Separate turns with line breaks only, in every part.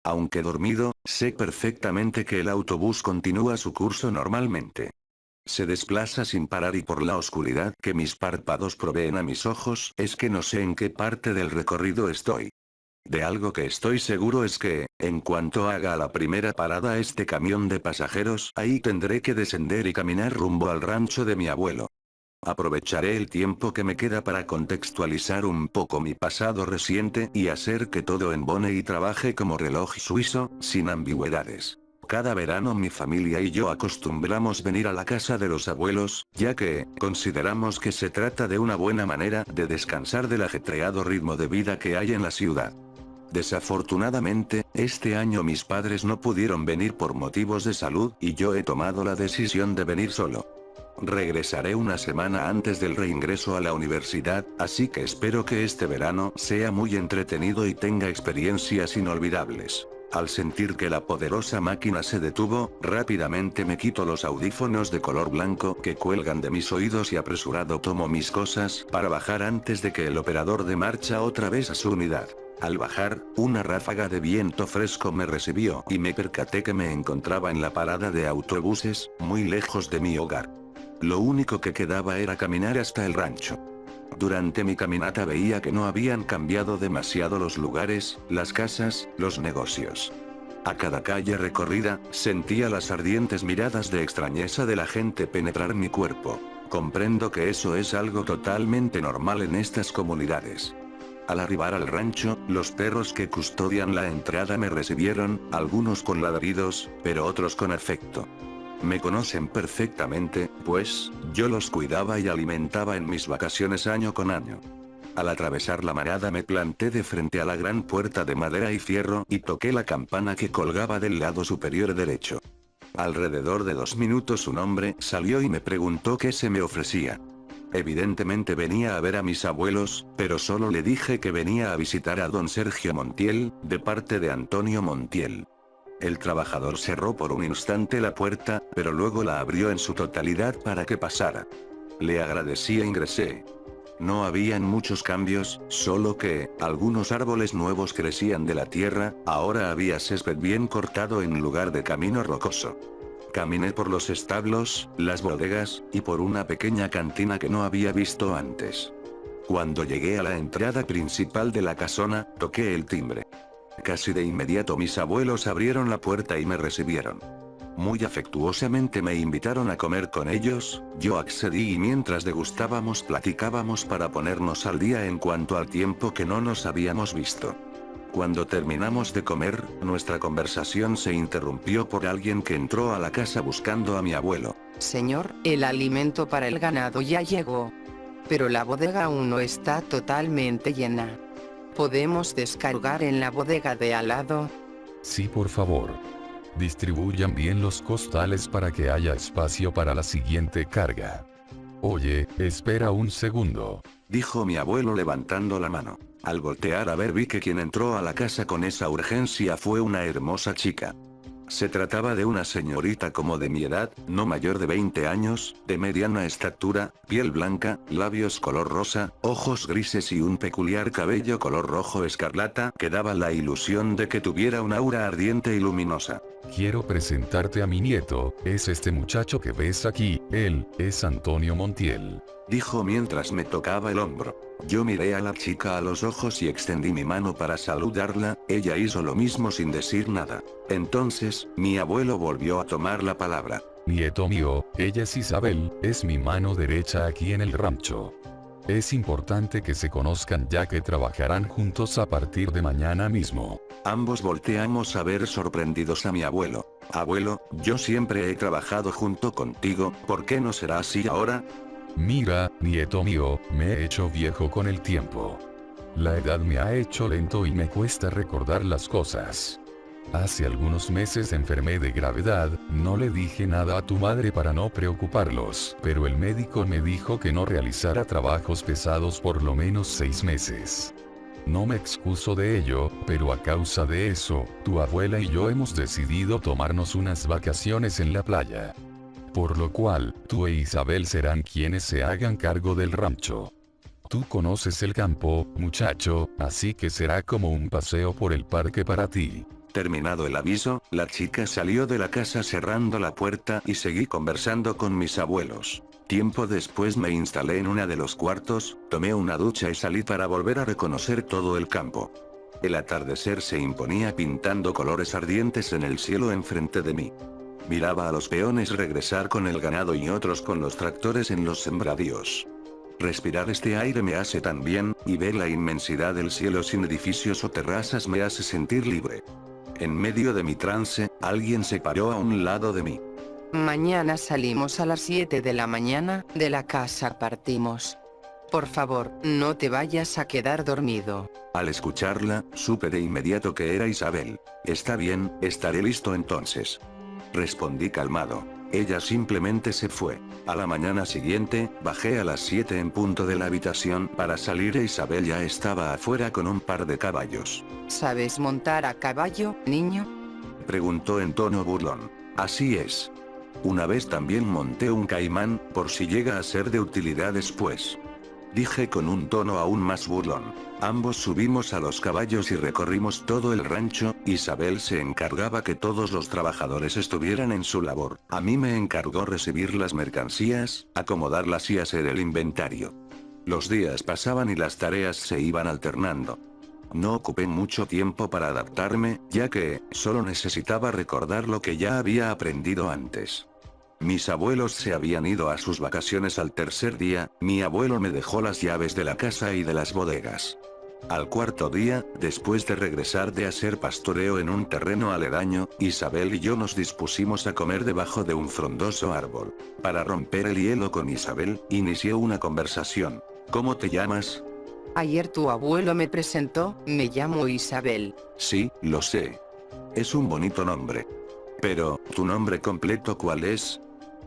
Aunque dormido, sé perfectamente que el autobús continúa su curso normalmente. Se desplaza sin parar y por la oscuridad que mis párpados proveen a mis ojos es que no sé en qué parte del recorrido estoy. De algo que estoy seguro es que, en cuanto haga la primera parada este camión de pasajeros, ahí tendré que descender y caminar rumbo al rancho de mi abuelo. Aprovecharé el tiempo que me queda para contextualizar un poco mi pasado reciente y hacer que todo embone y trabaje como reloj suizo, sin ambigüedades. Cada verano mi familia y yo acostumbramos venir a la casa de los abuelos, ya que, consideramos que se trata de una buena manera de descansar del ajetreado ritmo de vida que hay en la ciudad. Desafortunadamente, este año mis padres no pudieron venir por motivos de salud y yo he tomado la decisión de venir solo. Regresaré una semana antes del reingreso a la universidad, así que espero que este verano sea muy entretenido y tenga experiencias inolvidables. Al sentir que la poderosa máquina se detuvo, rápidamente me quito los audífonos de color blanco que cuelgan de mis oídos y apresurado tomo mis cosas para bajar antes de que el operador dé marcha otra vez a su unidad. Al bajar, una ráfaga de viento fresco me recibió y me percaté que me encontraba en la parada de autobuses, muy lejos de mi hogar. Lo único que quedaba era caminar hasta el rancho. Durante mi caminata veía que no habían cambiado demasiado los lugares, las casas, los negocios. A cada calle recorrida, sentía las ardientes miradas de extrañeza de la gente penetrar mi cuerpo. Comprendo que eso es algo totalmente normal en estas comunidades. Al arribar al rancho, los perros que custodian la entrada me recibieron, algunos con ladridos, pero otros con afecto. Me conocen perfectamente, pues, yo los cuidaba y alimentaba en mis vacaciones año con año. Al atravesar la manada me planté de frente a la gran puerta de madera y fierro y toqué la campana que colgaba del lado superior derecho. Alrededor de 2 minutos un hombre salió y me preguntó qué se me ofrecía. Evidentemente venía a ver a mis abuelos, pero solo le dije que venía a visitar a don Sergio Montiel, de parte de Antonio Montiel. El trabajador cerró por un instante la puerta, pero luego la abrió en su totalidad para que pasara. Le agradecí e ingresé. No habían muchos cambios, solo que, algunos árboles nuevos crecían de la tierra, ahora había césped bien cortado en lugar de camino rocoso. Caminé por los establos, las bodegas, y por una pequeña cantina que no había visto antes. Cuando llegué a la entrada principal de la casona, toqué el timbre. Casi de inmediato mis abuelos abrieron la puerta y me recibieron. Muy afectuosamente me invitaron a comer con ellos, yo accedí y mientras degustábamos platicábamos para ponernos al día en cuanto al tiempo que no nos habíamos visto. Cuando terminamos de comer, nuestra conversación se interrumpió por alguien que entró a la casa buscando a mi abuelo.
Señor, el alimento para el ganado ya llegó. Pero la bodega aún no está totalmente llena. ¿Podemos descargar en la bodega de al lado?
Sí, por favor. Distribuyan bien los costales para que haya espacio para la siguiente carga. Oye, espera un segundo,
Dijo mi abuelo levantando la mano. Al voltear a ver vi que quien entró a la casa con esa urgencia fue una hermosa chica. Se trataba de una señorita como de mi edad, no mayor de 20 años, de mediana estatura, piel blanca, labios color rosa, ojos grises y un peculiar cabello color rojo escarlata que daba la ilusión de que tuviera una aura ardiente y luminosa.
Quiero presentarte a mi nieto, es este muchacho que ves aquí, él, es Antonio Montiel.
Dijo mientras me tocaba el hombro. Yo miré a la chica a los ojos y extendí mi mano para saludarla, ella hizo lo mismo sin decir nada. Entonces, mi abuelo volvió a tomar la palabra.
Nieto mío, ella es Isabel, es mi mano derecha aquí en el rancho. Es importante que se conozcan ya que trabajarán juntos a partir de mañana mismo.
Ambos volteamos a ver sorprendidos a mi abuelo. Abuelo, yo siempre he trabajado junto contigo, ¿por qué no será así ahora?
Mira, nieto mío, me he hecho viejo con el tiempo. La edad me ha hecho lento y me cuesta recordar las cosas. Hace algunos meses enfermé de gravedad, no le dije nada a tu madre para no preocuparlos, pero el médico me dijo que no realizara trabajos pesados por lo menos 6 meses. No me excuso de ello, pero a causa de eso, tu abuela y yo hemos decidido tomarnos unas vacaciones en la playa. Por lo cual, tú e Isabel serán quienes se hagan cargo del rancho. Tú conoces el campo, muchacho, así que será como un paseo por el parque para ti.
Terminado el aviso, la chica salió de la casa cerrando la puerta y seguí conversando con mis abuelos. Tiempo después me instalé en uno de los cuartos, tomé una ducha y salí para volver a reconocer todo el campo. El atardecer se imponía pintando colores ardientes en el cielo enfrente de mí. Miraba a los peones regresar con el ganado y otros con los tractores en los sembradíos. Respirar este aire me hace tan bien, y ver la inmensidad del cielo sin edificios o terrazas me hace sentir libre. En medio de mi trance, alguien se paró a un lado de mí.
Mañana salimos a las 7 de la mañana, de la casa partimos. Por favor, no te vayas a quedar dormido.
Al escucharla, supe de inmediato que era Isabel. Está bien, estaré listo entonces. Respondí calmado. Ella simplemente se fue. A la mañana siguiente, bajé a las 7 en punto de la habitación para salir e Isabel ya estaba afuera con un par de caballos.
¿Sabes montar a caballo, niño?
Preguntó en tono burlón. Así es. Una vez también monté un caimán, por si llega a ser de utilidad después. Dije con un tono aún más burlón. Ambos subimos a los caballos y recorrimos todo el rancho. Isabel se encargaba que todos los trabajadores estuvieran en su labor. A mí me encargó recibir las mercancías, acomodarlas y hacer el inventario. Los días pasaban y las tareas se iban alternando. No ocupé mucho tiempo para adaptarme, ya que solo necesitaba recordar lo que ya había aprendido antes. Mis abuelos se habían ido a sus vacaciones al tercer día, mi abuelo me dejó las llaves de la casa y de las bodegas. Al cuarto día, después de regresar de hacer pastoreo en un terreno aledaño, Isabel y yo nos dispusimos a comer debajo de un frondoso árbol. Para romper el hielo con Isabel, inicié una conversación. ¿Cómo te llamas?
Ayer tu abuelo me presentó, me llamo Isabel.
Sí, lo sé. Es un bonito nombre. Pero, ¿tu nombre completo cuál es?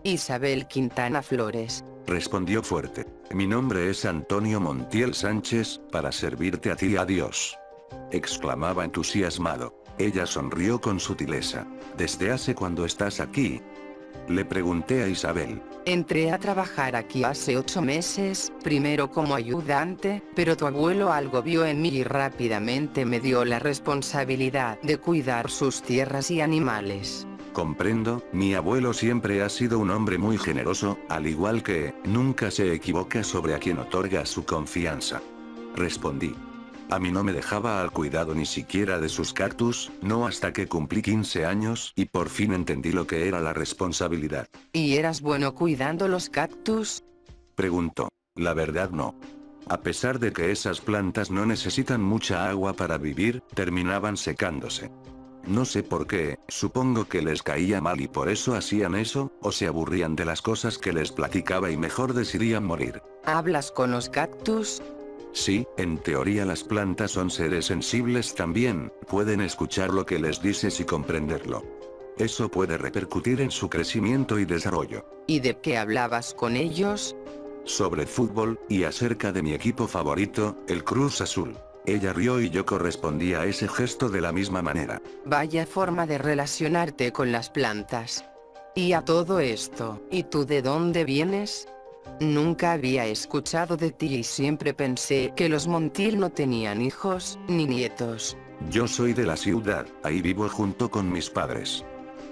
Isabel Quintana Flores.
Respondió fuerte. Mi nombre es Antonio Montiel Sánchez, para servirte a ti y a Dios. Exclamaba entusiasmado. Ella sonrió con sutileza. ¿Desde hace cuándo estás aquí? Le pregunté a Isabel.
Entré a trabajar aquí hace 8 meses, primero como ayudante, pero tu abuelo algo vio en mí y rápidamente me dio la responsabilidad de cuidar sus tierras y animales.
Comprendo, mi abuelo siempre ha sido un hombre muy generoso, al igual que, nunca se equivoca sobre a quien otorga su confianza. Respondí. A mí no me dejaba al cuidado ni siquiera de sus cactus, no hasta que cumplí 15 años y por fin entendí lo que era la responsabilidad.
¿Y eras bueno cuidando los cactus?
Preguntó. La verdad no. A pesar de que esas plantas no necesitan mucha agua para vivir, terminaban secándose. No sé por qué, supongo que les caía mal y por eso hacían eso, o se aburrían de las cosas que les platicaba y mejor decidían morir.
¿Hablas con los cactus?
Sí, en teoría las plantas son seres sensibles también, pueden escuchar lo que les dices y comprenderlo. Eso puede repercutir en su crecimiento y desarrollo.
¿Y de qué hablabas con ellos?
Sobre fútbol, y acerca de mi equipo favorito, el Cruz Azul. Ella rió y yo correspondí a ese gesto de la misma manera.
Vaya forma de relacionarte con las plantas. Y a todo esto, ¿y tú de dónde vienes? Nunca había escuchado de ti y siempre pensé que los Montiel no tenían hijos, ni nietos.
Yo soy de la ciudad, ahí vivo junto con mis padres.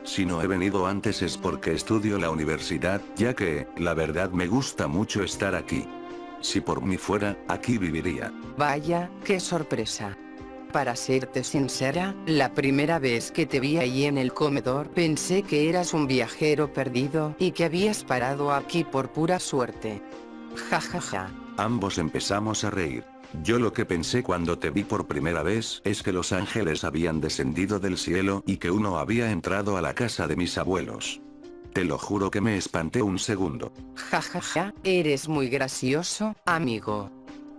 Si no he venido antes es porque estudio la universidad, ya que, la verdad me gusta mucho estar aquí. Si por mí fuera, aquí viviría.
Vaya, qué sorpresa. Para serte sincera, la primera vez que te vi ahí en el comedor pensé que eras un viajero perdido y que habías parado aquí por pura suerte. Ja ja ja.
Ambos empezamos a reír. Yo lo que pensé cuando te vi por primera vez es que los ángeles habían descendido del cielo y que uno había entrado a la casa de mis abuelos. Te lo juro que me espanté un segundo.
Ja ja ja, eres muy gracioso, amigo.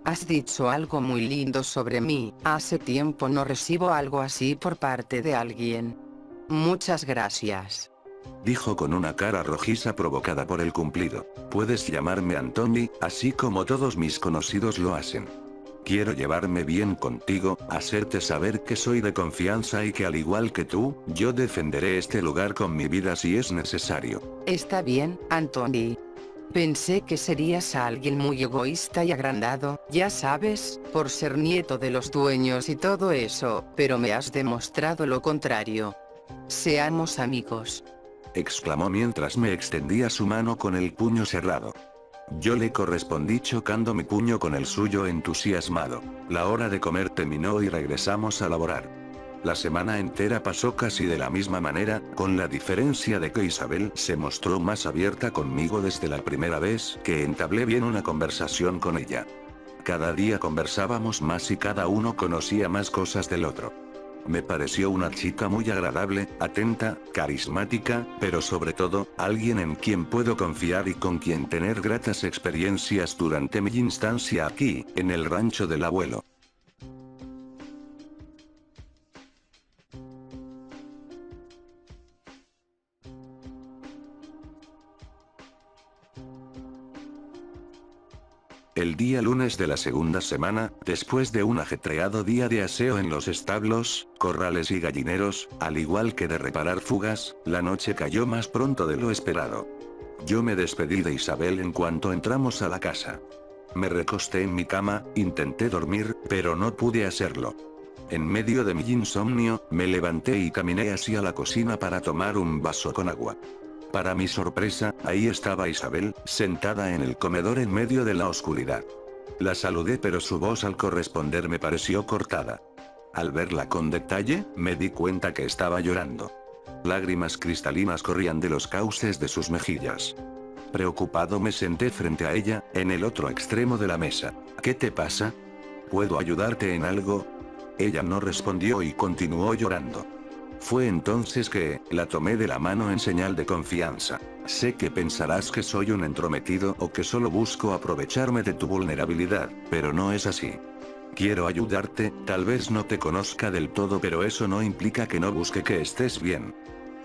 Has dicho algo muy lindo sobre mí, hace tiempo no recibo algo así por parte de alguien. Muchas gracias.
Dijo con una cara rojiza provocada por el cumplido. Puedes llamarme Anthony, así como todos mis conocidos lo hacen. Quiero llevarme bien contigo, hacerte saber que soy de confianza y que al igual que tú, yo defenderé este lugar con mi vida si es necesario.
Está bien, Anthony. Pensé que serías alguien muy egoísta y agrandado, ya sabes, por ser nieto de los dueños y todo eso, pero me has demostrado lo contrario. Seamos amigos.
Exclamó mientras me extendía su mano con el puño cerrado. Yo le correspondí chocando mi puño con el suyo entusiasmado. La hora de comer terminó y regresamos a laborar. La semana entera pasó casi de la misma manera, con la diferencia de que Isabel se mostró más abierta conmigo desde la primera vez que entablé bien una conversación con ella. Cada día conversábamos más y cada uno conocía más cosas del otro. Me pareció una chica muy agradable, atenta, carismática, pero sobre todo, alguien en quien puedo confiar y con quien tener gratas experiencias durante mi instancia aquí, en el rancho del abuelo. El día lunes de la segunda semana, después de un ajetreado día de aseo en los establos, corrales y gallineros, al igual que de reparar fugas, la noche cayó más pronto de lo esperado. Yo me despedí de Isabel en cuanto entramos a la casa. Me recosté en mi cama, intenté dormir, pero no pude hacerlo. En medio de mi insomnio, me levanté y caminé hacia la cocina para tomar un vaso con agua. Para mi sorpresa, ahí estaba Isabel, sentada en el comedor en medio de la oscuridad. La saludé pero su voz al corresponder me pareció cortada. Al verla con detalle, me di cuenta que estaba llorando. Lágrimas cristalinas corrían de los cauces de sus mejillas. Preocupado me senté frente a ella, en el otro extremo de la mesa. ¿Qué te pasa? ¿Puedo ayudarte en algo? Ella no respondió y continuó llorando. Fue entonces que, la tomé de la mano en señal de confianza. Sé que pensarás que soy un entrometido o que solo busco aprovecharme de tu vulnerabilidad, pero no es así. Quiero ayudarte, tal vez no te conozca del todo pero eso no implica que no busque que estés bien.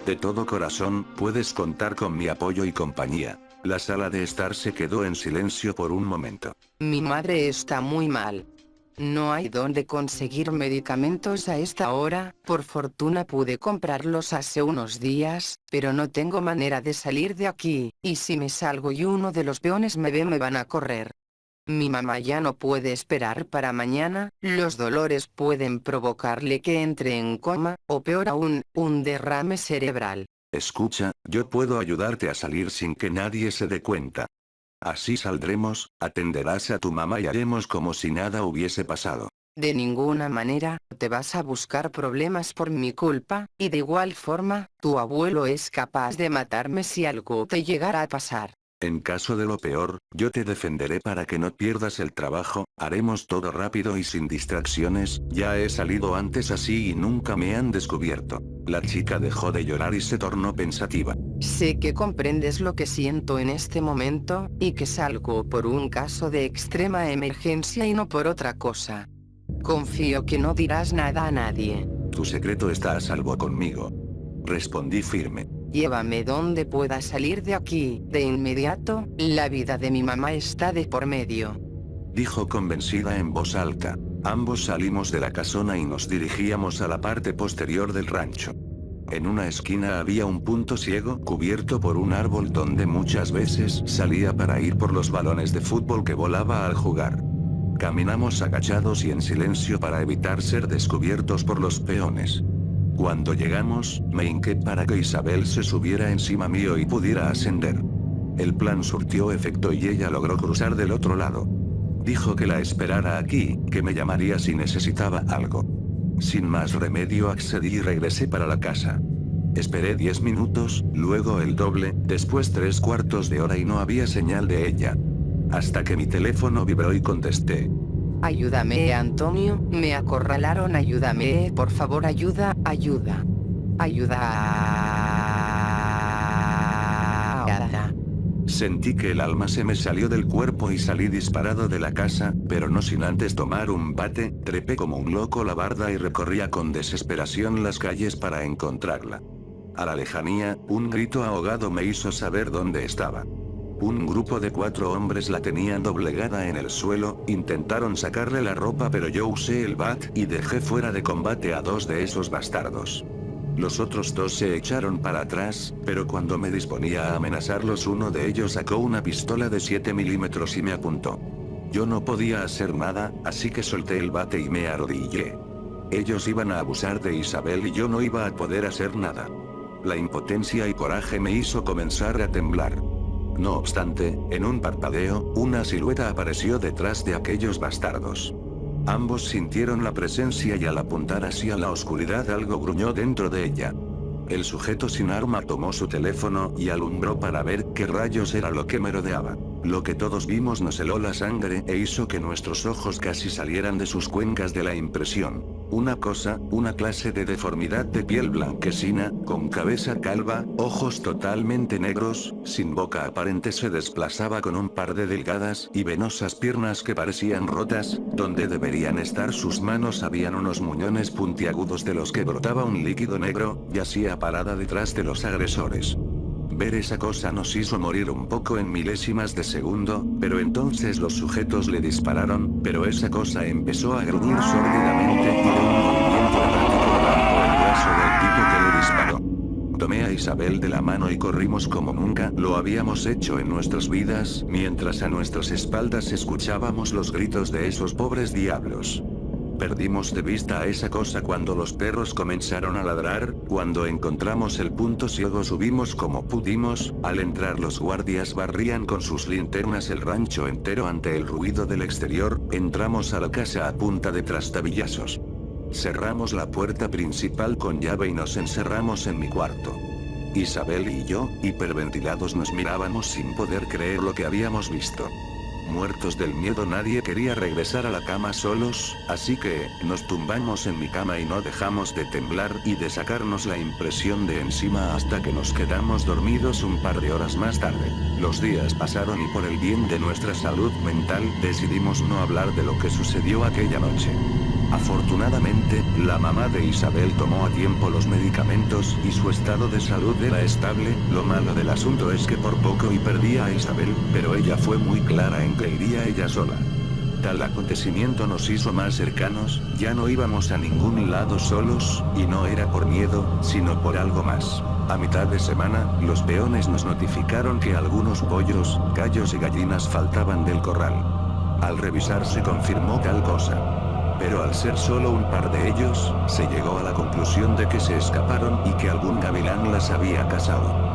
De todo corazón, puedes contar con mi apoyo y compañía. La sala de estar se quedó en silencio por un momento.
Mi madre está muy mal. No hay dónde conseguir medicamentos a esta hora, por fortuna pude comprarlos hace unos días, pero no tengo manera de salir de aquí, y si me salgo y uno de los peones me ve me van a correr. Mi mamá ya no puede esperar para mañana, los dolores pueden provocarle que entre en coma, o peor aún, un derrame cerebral.
Escucha, yo puedo ayudarte a salir sin que nadie se dé cuenta. Así saldremos, atenderás a tu mamá y haremos como si nada hubiese pasado.
De ninguna manera, te vas a buscar problemas por mi culpa, y de igual forma, tu abuelo es capaz de matarme si algo te llegara a pasar.
En caso de lo peor, yo te defenderé para que no pierdas el trabajo, haremos todo rápido y sin distracciones, ya he salido antes así y nunca me han descubierto. La chica dejó de llorar y se tornó pensativa.
Sé que comprendes lo que siento en este momento, y que salgo por un caso de extrema emergencia y no por otra cosa. Confío que no dirás nada a nadie.
Tu secreto está a salvo conmigo. Respondí firme.
Llévame donde pueda salir de aquí, de inmediato, la vida de mi mamá está de por medio.
Dijo convencida en voz alta. Ambos salimos de la casona y nos dirigíamos a la parte posterior del rancho. En una esquina había un punto ciego cubierto por un árbol donde muchas veces salía para ir por los balones de fútbol que volaba al jugar. Caminamos agachados y en silencio para evitar ser descubiertos por los peones. Cuando llegamos, me hinqué para que Isabel se subiera encima mío y pudiera ascender. El plan surtió efecto y ella logró cruzar del otro lado. Dijo que la esperara aquí, que me llamaría si necesitaba algo. Sin más remedio accedí y regresé para la casa. Esperé 10 minutos, luego el doble, después 3/4 de hora y no había señal de ella. Hasta que mi teléfono vibró y contesté.
Ayúdame, Antonio, me acorralaron, ayúdame, por favor, ayuda.
Sentí que el alma se me salió del cuerpo y salí disparado de la casa, pero no sin antes tomar un bate, trepé como un loco la barda y recorría con desesperación las calles para encontrarla. A la lejanía, un grito ahogado me hizo saber dónde estaba. Un grupo de 4 hombres la tenían doblegada en el suelo, intentaron sacarle la ropa pero yo usé el bat y dejé fuera de combate a 2 de esos bastardos. Los otros dos se echaron para atrás, pero cuando me disponía a amenazarlos uno de ellos sacó una pistola de 7 milímetros y me apuntó. Yo no podía hacer nada, así que solté el bate y me arrodillé. Ellos iban a abusar de Isabel y yo no iba a poder hacer nada. La impotencia y coraje me hizo comenzar a temblar. No obstante, en un parpadeo, una silueta apareció detrás de aquellos bastardos. Ambos sintieron la presencia y al apuntar hacia la oscuridad algo gruñó dentro de ella. El sujeto sin arma tomó su teléfono y alumbró para ver qué rayos era lo que merodeaba. Lo que todos vimos nos heló la sangre e hizo que nuestros ojos casi salieran de sus cuencas de la impresión. Una clase de deformidad de piel blanquecina, con cabeza calva, ojos totalmente negros, sin boca aparente se desplazaba con un par de delgadas y venosas piernas que parecían rotas, donde deberían estar sus manos habían unos muñones puntiagudos de los que brotaba un líquido negro, yacía parada detrás de los agresores. Ver esa cosa nos hizo morir un poco en milésimas de segundo, pero entonces los sujetos le dispararon, pero esa cosa empezó a gruñir sórdidamente y de un movimiento errático arrancó el brazo del tipo que le disparó. Tomé a Isabel de la mano y corrimos como nunca lo habíamos hecho en nuestras vidas, mientras a nuestras espaldas escuchábamos los gritos de esos pobres diablos. Perdimos de vista a esa cosa cuando los perros comenzaron a ladrar, cuando encontramos el punto ciego subimos como pudimos, al entrar los guardias barrían con sus linternas el rancho entero ante el ruido del exterior, entramos a la casa a punta de trastabillazos. Cerramos la puerta principal con llave y nos encerramos en mi cuarto. Isabel y yo, hiperventilados nos mirábamos sin poder creer lo que habíamos visto. Muertos del miedo nadie quería regresar a la cama solos, así que, nos tumbamos en mi cama y no dejamos de temblar y de sacarnos la impresión de encima hasta que nos quedamos dormidos un par de horas más tarde. Los días pasaron y por el bien de nuestra salud mental decidimos no hablar de lo que sucedió aquella noche. Afortunadamente, la mamá de Isabel tomó a tiempo los medicamentos y su estado de salud era estable. Lo malo del asunto es que por poco y perdía a Isabel, pero ella fue muy clara en que iría ella sola. Tal acontecimiento nos hizo más cercanos, ya no íbamos a ningún lado solos, y no era por miedo, sino por algo más. A mitad de semana, los peones nos notificaron que algunos pollos, gallos y gallinas faltaban del corral. Al revisar se confirmó tal cosa. Pero al ser solo un par de ellos, se llegó a la conclusión de que se escaparon y que algún gavilán las había cazado.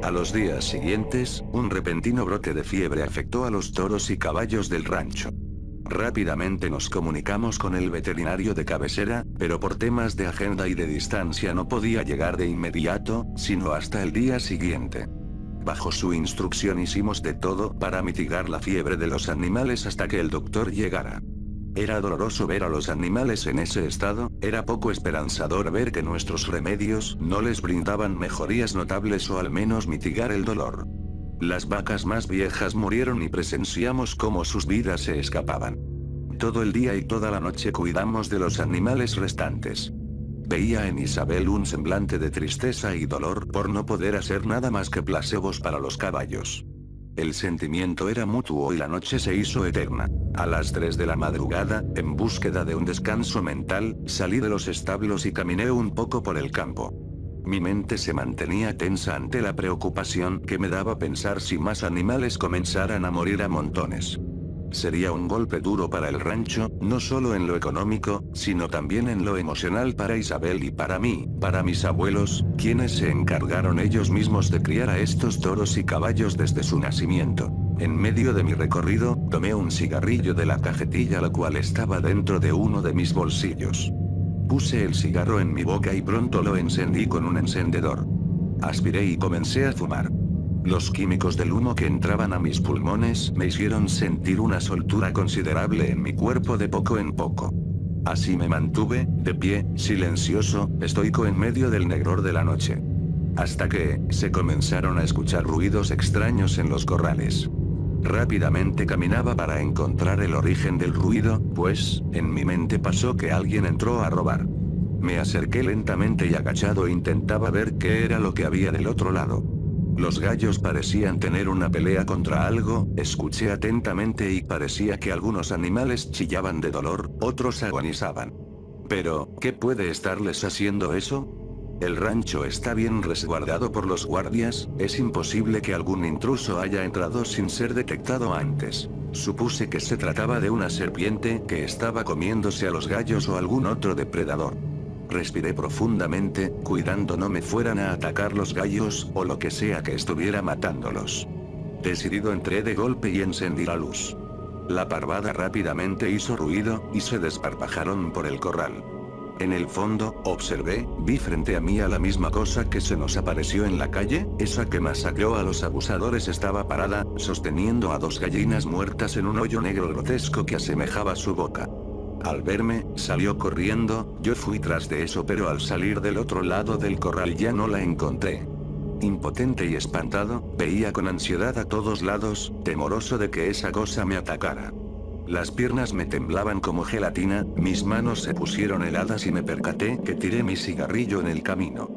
A los días siguientes, un repentino brote de fiebre afectó a los toros y caballos del rancho. Rápidamente nos comunicamos con el veterinario de cabecera, pero por temas de agenda y de distancia no podía llegar de inmediato, sino hasta el día siguiente. Bajo su instrucción hicimos de todo para mitigar la fiebre de los animales hasta que el doctor llegara. Era doloroso ver a los animales en ese estado, era poco esperanzador ver que nuestros remedios no les brindaban mejorías notables o al menos mitigar el dolor. Las vacas más viejas murieron y presenciamos cómo sus vidas se escapaban. Todo el día y toda la noche cuidamos de los animales restantes. Veía en Isabel un semblante de tristeza y dolor por no poder hacer nada más que placebos para los caballos. El sentimiento era mutuo y la noche se hizo eterna. A las 3 de la madrugada, en búsqueda de un descanso mental, salí de los establos y caminé un poco por el campo. Mi mente se mantenía tensa ante la preocupación que me daba pensar si más animales comenzaran a morir a montones. Sería un golpe duro para el rancho, no solo en lo económico, sino también en lo emocional para Isabel y para mí, para mis abuelos, quienes se encargaron ellos mismos de criar a estos toros y caballos desde su nacimiento. En medio de mi recorrido, tomé un cigarrillo de la cajetilla la cual estaba dentro de uno de mis bolsillos. Puse el cigarro en mi boca y pronto lo encendí con un encendedor. Aspiré y comencé a fumar. Los químicos del humo que entraban a mis pulmones me hicieron sentir una soltura considerable en mi cuerpo de poco en poco. Así me mantuve, de pie, silencioso, estoico en medio del negror de la noche. Hasta que, se comenzaron a escuchar ruidos extraños en los corrales. Rápidamente caminaba para encontrar el origen del ruido, pues, en mi mente pasó que alguien entró a robar. Me acerqué lentamente y agachado intentaba ver qué era lo que había del otro lado. Los gallos parecían tener una pelea contra algo, escuché atentamente y parecía que algunos animales chillaban de dolor, otros agonizaban. Pero, ¿qué puede estarles haciendo eso? El rancho está bien resguardado por los guardias, es imposible que algún intruso haya entrado sin ser detectado antes. Supuse que se trataba de una serpiente que estaba comiéndose a los gallos o algún otro depredador. Respiré profundamente, cuidando no me fueran a atacar los gallos, o lo que sea que estuviera matándolos. Decidido entré de golpe y encendí la luz. La parvada rápidamente hizo ruido, y se desparpajaron por el corral. En el fondo, observé, vi frente a mí a la misma cosa que se nos apareció en la calle, esa que masacró a los abusadores estaba parada, sosteniendo a 2 gallinas muertas en un hoyo negro grotesco que asemejaba su boca. Al verme, salió corriendo, yo fui tras de eso pero al salir del otro lado del corral ya no la encontré. Impotente y espantado, veía con ansiedad a todos lados, temoroso de que esa cosa me atacara. Las piernas me temblaban como gelatina, mis manos se pusieron heladas y me percaté que tiré mi cigarrillo en el camino.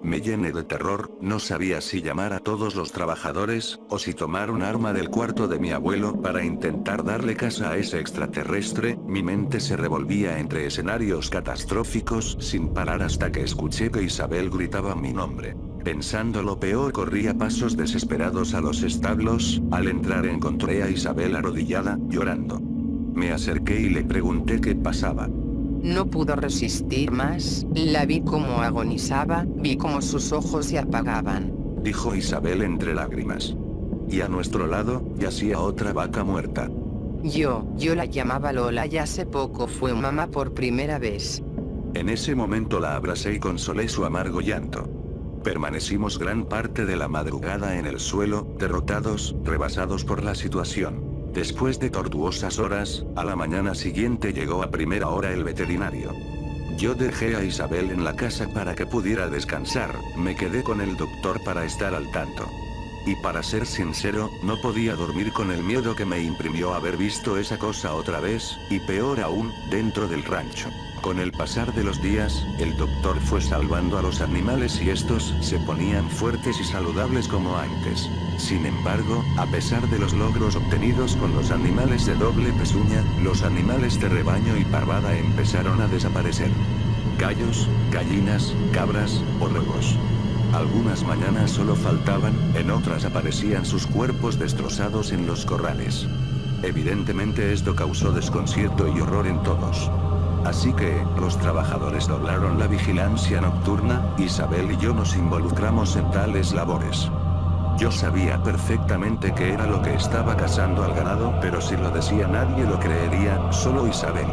Me llené de terror, no sabía si llamar a todos los trabajadores, o si tomar un arma del cuarto de mi abuelo para intentar darle caza a ese extraterrestre, mi mente se revolvía entre escenarios catastróficos sin parar hasta que escuché que Isabel gritaba mi nombre. Pensando lo peor corrí a pasos desesperados a los establos, al entrar encontré a Isabel arrodillada, llorando. Me acerqué y le pregunté qué pasaba.
No pudo resistir más, la vi como agonizaba, vi como sus ojos se apagaban.
Dijo Isabel entre lágrimas. Y a nuestro lado, yacía otra vaca muerta.
Yo la llamaba Lola y hace poco fue mamá por primera vez.
En ese momento la abracé y consolé su amargo llanto. Permanecimos gran parte de la madrugada en el suelo, derrotados, rebasados por la situación. Después de tortuosas horas, a la mañana siguiente llegó a primera hora el veterinario. Yo dejé a Isabel en la casa para que pudiera descansar, me quedé con el doctor para estar al tanto. Y para ser sincero, no podía dormir con el miedo que me imprimió haber visto esa cosa otra vez, y peor aún, dentro del rancho. Con el pasar de los días, el doctor fue salvando a los animales y estos se ponían fuertes y saludables como antes. Sin embargo, a pesar de los logros obtenidos con los animales de doble pezuña, los animales de rebaño y parvada empezaron a desaparecer. Gallos, gallinas, cabras, borregos. Algunas mañanas solo faltaban, en otras aparecían sus cuerpos destrozados en los corrales. Evidentemente esto causó desconcierto y horror en todos. Así que, los trabajadores doblaron la vigilancia nocturna, Isabel y yo nos involucramos en tales labores. Yo sabía perfectamente qué era lo que estaba cazando al ganado, pero si lo decía nadie lo creería, solo Isabel.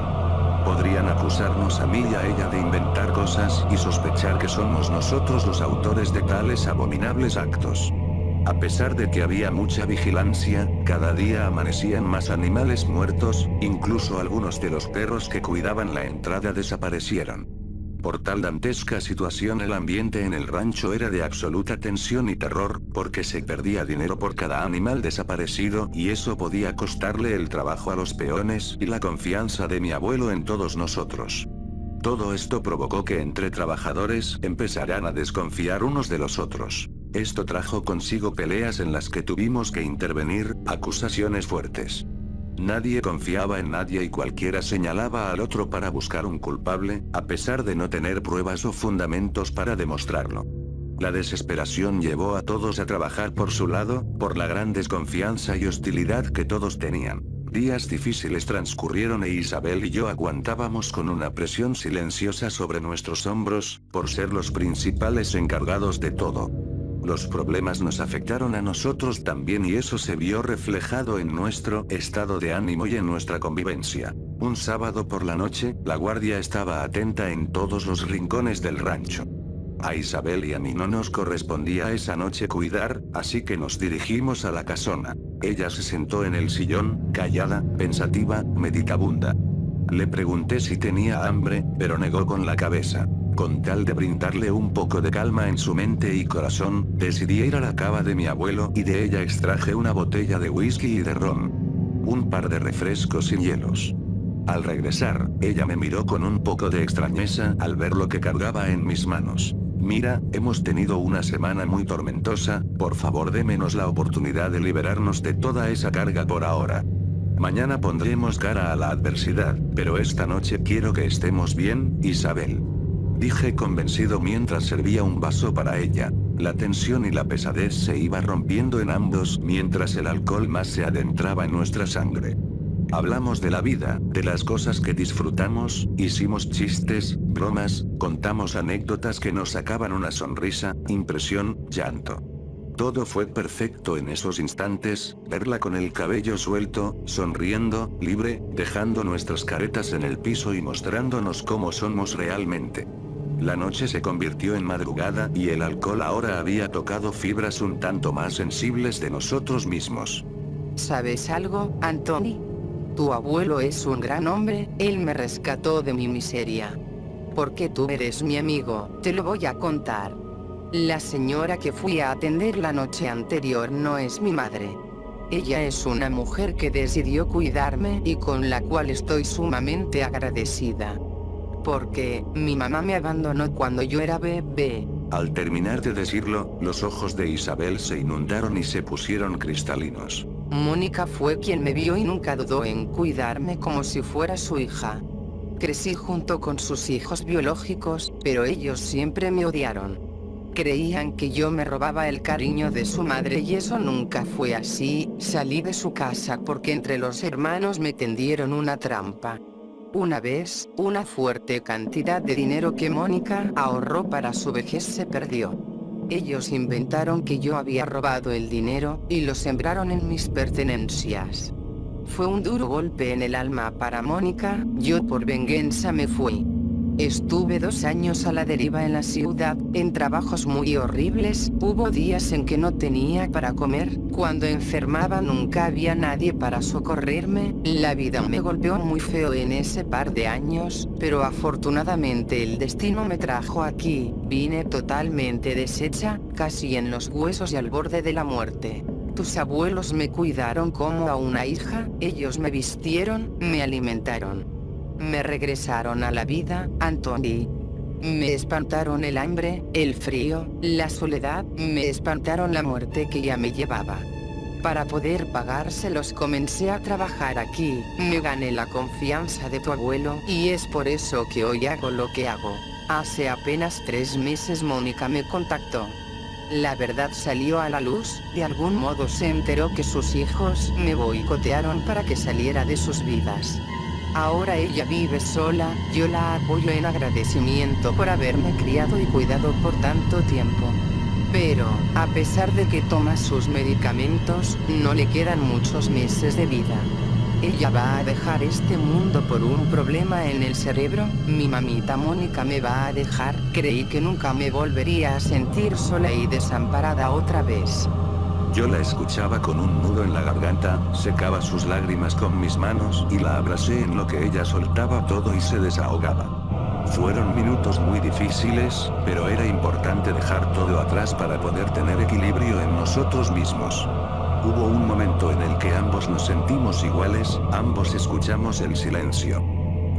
Podrían acusarnos a mí y a ella de inventar cosas y sospechar que somos nosotros los autores de tales abominables actos. A pesar de que había mucha vigilancia, cada día amanecían más animales muertos, incluso algunos de los perros que cuidaban la entrada desaparecieron. Por tal dantesca situación el ambiente en el rancho era de absoluta tensión y terror, porque se perdía dinero por cada animal desaparecido y eso podía costarle el trabajo a los peones y la confianza de mi abuelo en todos nosotros. Todo esto provocó que entre trabajadores empezaran a desconfiar unos de los otros. Esto trajo consigo peleas en las que tuvimos que intervenir, acusaciones fuertes. Nadie confiaba en nadie y cualquiera señalaba al otro para buscar un culpable, a pesar de no tener pruebas o fundamentos para demostrarlo. La desesperación llevó a todos a trabajar por su lado, por la gran desconfianza y hostilidad que todos tenían. Días difíciles transcurrieron e Isabel y yo aguantábamos con una presión silenciosa sobre nuestros hombros, por ser los principales encargados de todo. Los problemas nos afectaron a nosotros también y eso se vio reflejado en nuestro estado de ánimo y en nuestra convivencia. Un sábado por la noche, la guardia estaba atenta en todos los rincones del rancho. A Isabel y a mí no nos correspondía esa noche cuidar, así que nos dirigimos a la casona. Ella se sentó en el sillón, callada, pensativa, meditabunda. Le pregunté si tenía hambre, pero negó con la cabeza. Con tal de brindarle un poco de calma en su mente y corazón, decidí ir a la cava de mi abuelo y de ella extraje una botella de whisky y de ron. Un par de refrescos sin hielos. Al regresar, ella me miró con un poco de extrañeza al ver lo que cargaba en mis manos. Mira, hemos tenido una semana muy tormentosa, por favor démenos la oportunidad de liberarnos de toda esa carga por ahora. Mañana pondremos cara a la adversidad, pero esta noche quiero que estemos bien, Isabel. Dije convencido mientras servía un vaso para ella. La tensión y la pesadez se iba rompiendo en ambos mientras el alcohol más se adentraba en nuestra sangre. Hablamos de la vida, de las cosas que disfrutamos, hicimos chistes, bromas, contamos anécdotas que nos sacaban una sonrisa, impresión, llanto. Todo fue perfecto en esos instantes, verla con el cabello suelto, sonriendo, libre, dejando nuestras caretas en el piso y mostrándonos cómo somos realmente. La noche se convirtió en madrugada y el alcohol ahora había tocado fibras un tanto más sensibles de nosotros mismos.
¿Sabes algo, Anthony? Tu abuelo es un gran hombre, él me rescató de mi miseria. Porque tú eres mi amigo, te lo voy a contar. La señora que fui a atender la noche anterior no es mi madre. Ella es una mujer que decidió cuidarme y con la cual estoy sumamente agradecida. Porque mi mamá me abandonó cuando yo era bebé.
Al terminar de decirlo, los ojos de Isabel se inundaron y se pusieron cristalinos.
Mónica fue quien me vio y nunca dudó en cuidarme como si fuera su hija. Crecí junto con sus hijos biológicos, pero ellos siempre me odiaron. Creían que yo me robaba el cariño de su madre y eso nunca fue así. Salí de su casa porque entre los hermanos me tendieron una trampa. Una vez, una fuerte cantidad de dinero que Mónica ahorró para su vejez se perdió. Ellos inventaron que yo había robado el dinero, y lo sembraron en mis pertenencias. Fue un duro golpe en el alma para Mónica, yo por venganza me fui. Estuve 2 años a la deriva en la ciudad, en trabajos muy horribles, hubo días en que no tenía para comer, cuando enfermaba nunca había nadie para socorrerme, la vida me golpeó muy feo en ese par de años, pero afortunadamente el destino me trajo aquí, vine totalmente deshecha, casi en los huesos y al borde de la muerte. Tus abuelos me cuidaron como a una hija, ellos me vistieron, me alimentaron. Me regresaron a la vida, Anthony. Me espantaron el hambre, el frío, la soledad, me espantaron la muerte que ya me llevaba. Para poder pagárselos comencé a trabajar aquí, me gané la confianza de tu abuelo y es por eso que hoy hago lo que hago. Hace apenas 3 meses Mónica me contactó. La verdad salió a la luz, de algún modo se enteró que sus hijos me boicotearon para que saliera de sus vidas. Ahora ella vive sola, yo la apoyo en agradecimiento por haberme criado y cuidado por tanto tiempo. Pero, a pesar de que toma sus medicamentos, no le quedan muchos meses de vida. Ella va a dejar este mundo por un problema en el cerebro, mi mamita Mónica me va a dejar, creí que nunca me volvería a sentir sola y desamparada otra vez.
Yo la escuchaba con un nudo en la garganta, secaba sus lágrimas con mis manos y la abracé en lo que ella soltaba todo y se desahogaba. Fueron minutos muy difíciles, pero era importante dejar todo atrás para poder tener equilibrio en nosotros mismos. Hubo un momento en el que ambos nos sentimos iguales, ambos escuchamos el silencio.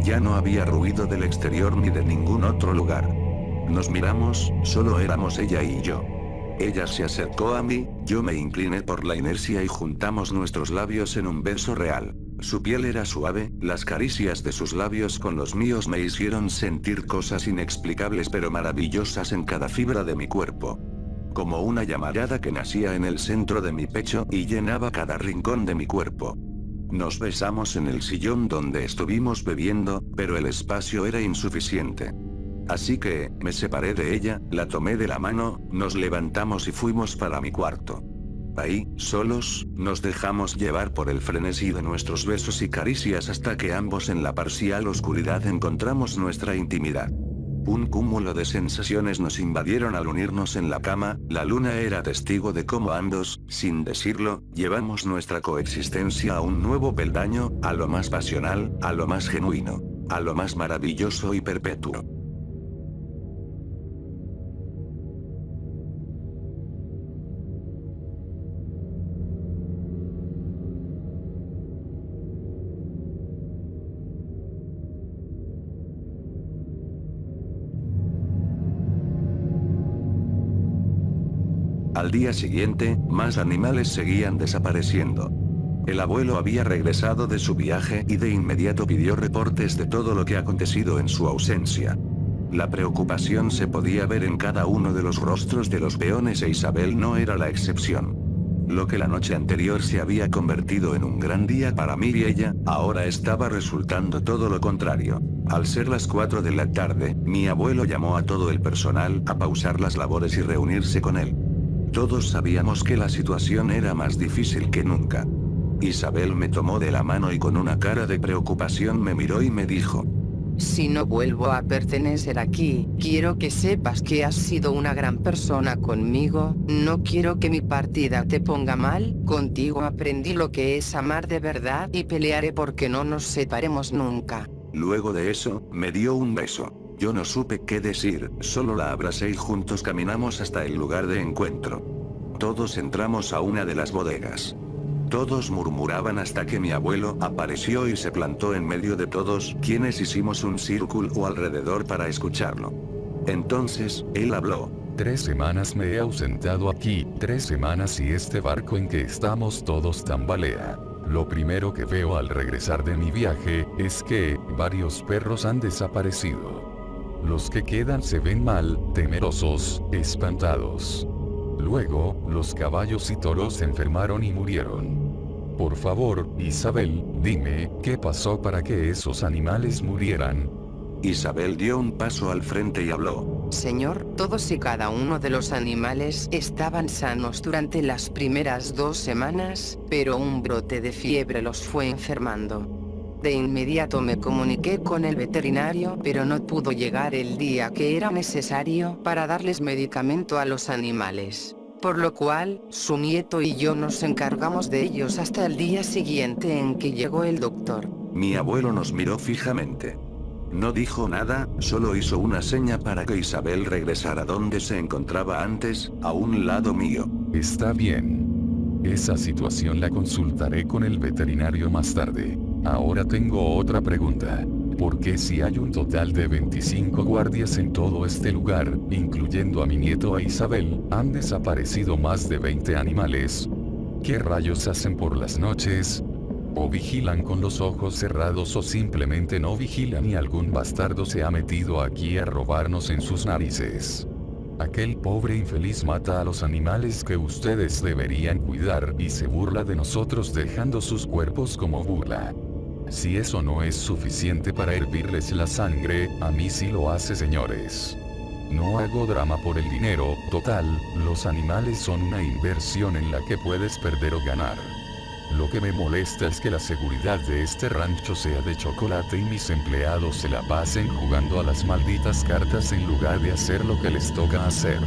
Ya no había ruido del exterior ni de ningún otro lugar. Nos miramos, solo éramos ella y yo. Ella se acercó a mí, yo me incliné por la inercia y juntamos nuestros labios en un beso real. Su piel era suave, las caricias de sus labios con los míos me hicieron sentir cosas inexplicables pero maravillosas en cada fibra de mi cuerpo. Como una llamarada que nacía en el centro de mi pecho y llenaba cada rincón de mi cuerpo. Nos besamos en el sillón donde estuvimos bebiendo, pero el espacio era insuficiente. Así que, me separé de ella, la tomé de la mano, nos levantamos y fuimos para mi cuarto. Ahí, solos, nos dejamos llevar por el frenesí de nuestros besos y caricias hasta que ambos en la parcial oscuridad encontramos nuestra intimidad. Un cúmulo de sensaciones nos invadieron al unirnos en la cama, la luna era testigo de cómo ambos, sin decirlo, llevamos nuestra coexistencia a un nuevo peldaño, a lo más pasional, a lo más genuino, a lo más maravilloso y perpetuo. Al día siguiente, más animales seguían desapareciendo. El abuelo había regresado de su viaje y de inmediato pidió reportes de todo lo que ha acontecido en su ausencia. La preocupación se podía ver en cada uno de los rostros de los peones e Isabel no era la excepción. Lo que la noche anterior se había convertido en un gran día para mí y ella, ahora estaba resultando todo lo contrario. Al ser las 4 de la tarde, mi abuelo llamó a todo el personal a pausar las labores y reunirse con él. Todos sabíamos que la situación era más difícil que nunca. Isabel me tomó de la mano y con una cara de preocupación me miró y me dijo:
Si no vuelvo a pertenecer aquí, quiero que sepas que has sido una gran persona conmigo, no quiero que mi partida te ponga mal, contigo aprendí lo que es amar de verdad y pelearé porque no nos separemos nunca.
Luego de eso, me dio un beso. Yo no supe qué decir, solo la abracé y juntos caminamos hasta el lugar de encuentro. Todos entramos a una de las bodegas. Todos murmuraban hasta que mi abuelo apareció y se plantó en medio de todos, quienes hicimos un círculo alrededor para escucharlo. Entonces, él habló.
3 semanas me he ausentado aquí, 3 semanas y este barco en que estamos todos tambalea. Lo primero que veo al regresar de mi viaje, es que, varios perros han desaparecido. Los que quedan se ven mal, temerosos, espantados. Luego, los caballos y toros se enfermaron y murieron. Por favor, Isabel, dime, ¿qué pasó para que esos animales murieran?
Isabel dio un paso al frente y habló.
Señor, todos y cada uno de los animales estaban sanos durante las primeras 2 semanas, pero un brote de fiebre los fue enfermando. De inmediato me comuniqué con el veterinario, pero no pudo llegar el día que era necesario para darles medicamento a los animales. Por lo cual, su nieto y yo nos encargamos de ellos hasta el día siguiente en que llegó el doctor.
Mi abuelo nos miró fijamente. No dijo nada, solo hizo una seña para que Isabel regresara donde se encontraba antes, a un lado mío.
Está bien. Esa situación la consultaré con el veterinario más tarde. Ahora tengo otra pregunta. ¿Por qué si hay un total de 25 guardias en todo este lugar, incluyendo a mi nieto e Isabel, han desaparecido más de 20 animales? ¿Qué rayos hacen por las noches? ¿O vigilan con los ojos cerrados o simplemente no vigilan y algún bastardo se ha metido aquí a robarnos en sus narices? Aquel pobre infeliz mata a los animales que ustedes deberían cuidar y se burla de nosotros dejando sus cuerpos como burla. Si eso no es suficiente para hervirles la sangre, a mí sí lo hace, señores. No hago drama por el dinero, total, los animales son una inversión en la que puedes perder o ganar. Lo que me molesta es que la seguridad de este rancho sea de chocolate y mis empleados se la pasen jugando a las malditas cartas en lugar de hacer lo que les toca hacer.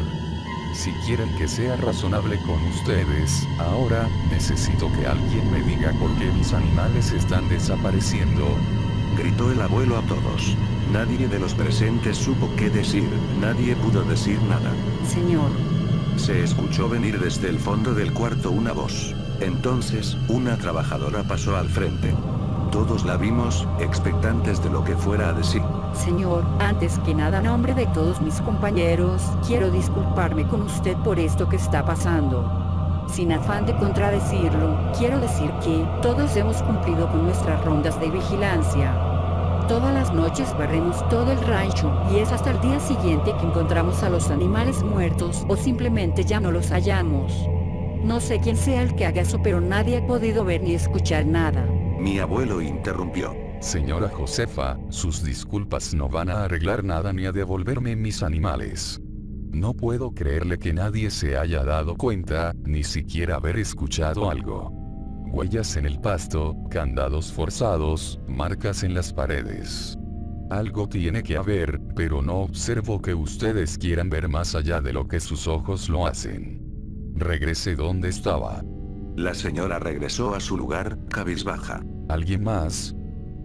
Si quieren que sea razonable con ustedes, ahora, necesito que alguien me diga por qué mis animales están desapareciendo.
Gritó el abuelo a todos. Nadie de los presentes supo qué decir, nadie pudo decir nada.
Señor.
Se escuchó venir desde el fondo del cuarto una voz. Entonces, una trabajadora pasó al frente. Todos la vimos, expectantes de lo que fuera a decir.
Señor, antes que nada, en nombre de todos mis compañeros, quiero disculparme con usted por esto que está pasando. Sin afán de contradecirlo, quiero decir que todos hemos cumplido con nuestras rondas de vigilancia. Todas las noches barremos todo el rancho, y es hasta el día siguiente que encontramos a los animales muertos o simplemente ya no los hallamos. No sé quién sea el que haga eso, pero nadie ha podido ver ni escuchar nada.
Mi abuelo interrumpió.
Señora Josefa, sus disculpas no van a arreglar nada ni a devolverme mis animales. No puedo creerle que nadie se haya dado cuenta, ni siquiera haber escuchado algo. Huellas en el pasto, candados forzados, marcas en las paredes. Algo tiene que haber, pero no observo que ustedes quieran ver más allá de lo que sus ojos lo hacen. Regresé donde estaba.
La señora regresó a su lugar, cabizbaja.
¿Alguien más?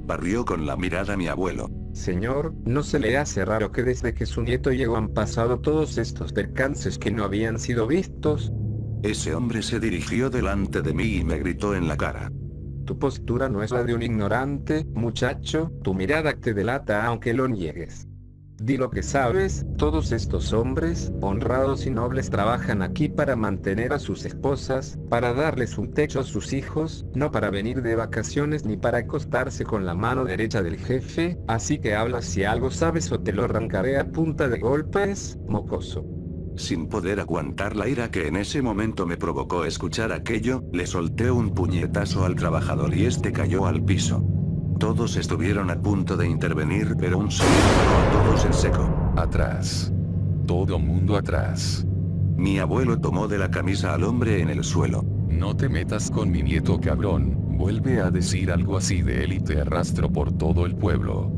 Barrió con la mirada mi abuelo.
Señor, ¿no se le hace raro que desde que su nieto llegó han pasado todos estos percances que no habían sido vistos?
Ese hombre se dirigió delante de mí y me gritó en la cara.
Tu postura no es la de un ignorante, muchacho, tu mirada te delata aunque lo niegues. Di lo que sabes, todos estos hombres, honrados y nobles, trabajan aquí para mantener a sus esposas, para darles un techo a sus hijos, no para venir de vacaciones ni para acostarse con la mano derecha del jefe, así que habla si algo sabes o te lo arrancaré a punta de golpes, mocoso.
Sin poder aguantar la ira que en ese momento me provocó escuchar aquello, le solté un puñetazo al trabajador y este cayó al piso. Todos estuvieron a punto de intervenir, pero un sonido paró a todos en seco.
Atrás. Todo mundo atrás.
Mi abuelo tomó de la camisa al hombre en el suelo.
No te metas con mi nieto, cabrón. Vuelve a decir algo así de él y te arrastro por todo el pueblo.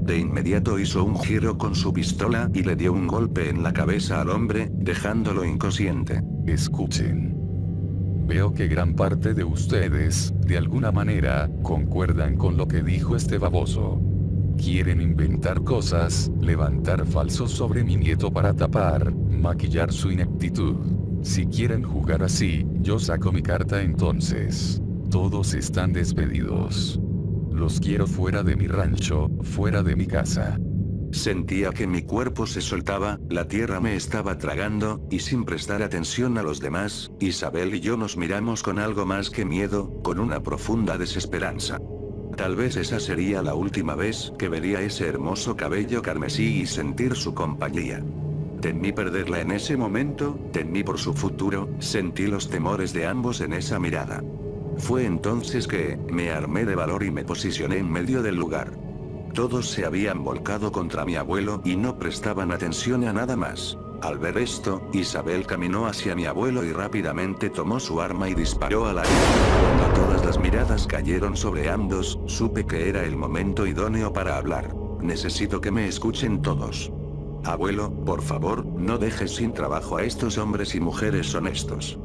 De inmediato hizo un giro con su pistola y le dio un golpe en la cabeza al hombre, dejándolo inconsciente.
Escuchen. Veo que gran parte de ustedes, de alguna manera, concuerdan con lo que dijo este baboso. Quieren inventar cosas, levantar falsos sobre mi nieto para tapar, maquillar su ineptitud. Si quieren jugar así, yo saco mi carta entonces. Todos están despedidos. Los quiero fuera de mi rancho, fuera de mi casa.
Sentía que mi cuerpo se soltaba, la tierra me estaba tragando, y sin prestar atención a los demás, Isabel y yo nos miramos con algo más que miedo, con una profunda desesperanza. Tal vez esa sería la última vez que vería ese hermoso cabello carmesí y sentir su compañía. Temí perderla en ese momento, temí por su futuro, sentí los temores de ambos en esa mirada. Fue entonces que, me armé de valor y me posicioné en medio del lugar. Todos se habían volcado contra mi abuelo y no prestaban atención a nada más. Al ver esto, Isabel caminó hacia mi abuelo y rápidamente tomó su arma y disparó al aire. Cuando todas las miradas cayeron sobre ambos, supe que era el momento idóneo para hablar. Necesito que me escuchen todos. Abuelo, por favor, no dejes sin trabajo a estos hombres y mujeres honestos.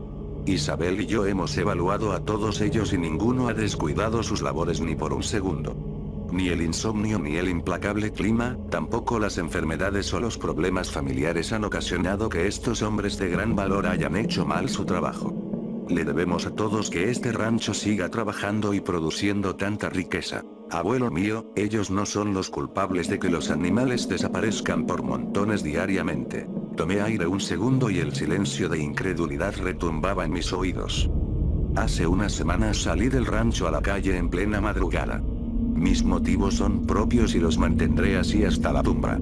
Isabel y yo hemos evaluado a todos ellos y ninguno ha descuidado sus labores ni por un segundo. Ni el insomnio ni el implacable clima, tampoco las enfermedades o los problemas familiares han ocasionado que estos hombres de gran valor hayan hecho mal su trabajo. Le debemos a todos que este rancho siga trabajando y produciendo tanta riqueza. Abuelo mío, ellos no son los culpables de que los animales desaparezcan por montones diariamente. Tomé aire un segundo y el silencio de incredulidad retumbaba en mis oídos. Hace unas semanas salí del rancho a la calle en plena madrugada. Mis motivos son propios y los mantendré así hasta la tumba.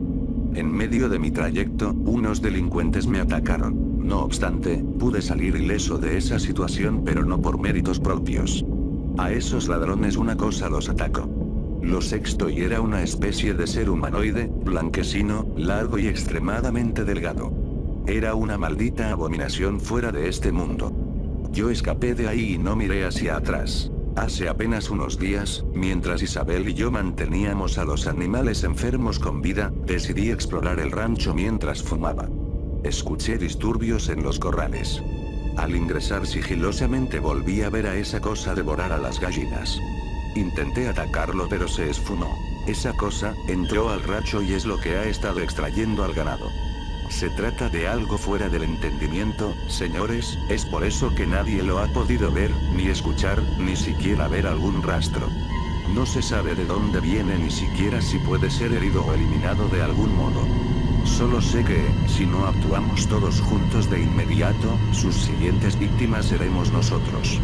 En medio de mi trayecto, unos delincuentes me atacaron. No obstante, pude salir ileso de esa situación, pero no por méritos propios. A esos ladrones una cosa los atacó. Lo sexto y era una especie de ser humanoide, blanquecino, largo y extremadamente delgado. Era una maldita abominación fuera de este mundo. Yo escapé de ahí y no miré hacia atrás. Hace apenas unos días, mientras Isabel y yo manteníamos a los animales enfermos con vida, decidí explorar el rancho mientras fumaba. Escuché disturbios en los corrales. Al ingresar sigilosamente volví a ver a esa cosa devorar a las gallinas. Intenté atacarlo pero se esfumó. Esa cosa entró al rancho y es lo que ha estado extrayendo al ganado. Se trata de algo fuera del entendimiento, señores, es por eso que nadie lo ha podido ver, ni escuchar, ni siquiera ver algún rastro. No se sabe de dónde viene ni siquiera si puede ser herido o eliminado de algún modo. Solo sé que, si no actuamos todos juntos de inmediato, sus siguientes víctimas seremos nosotros.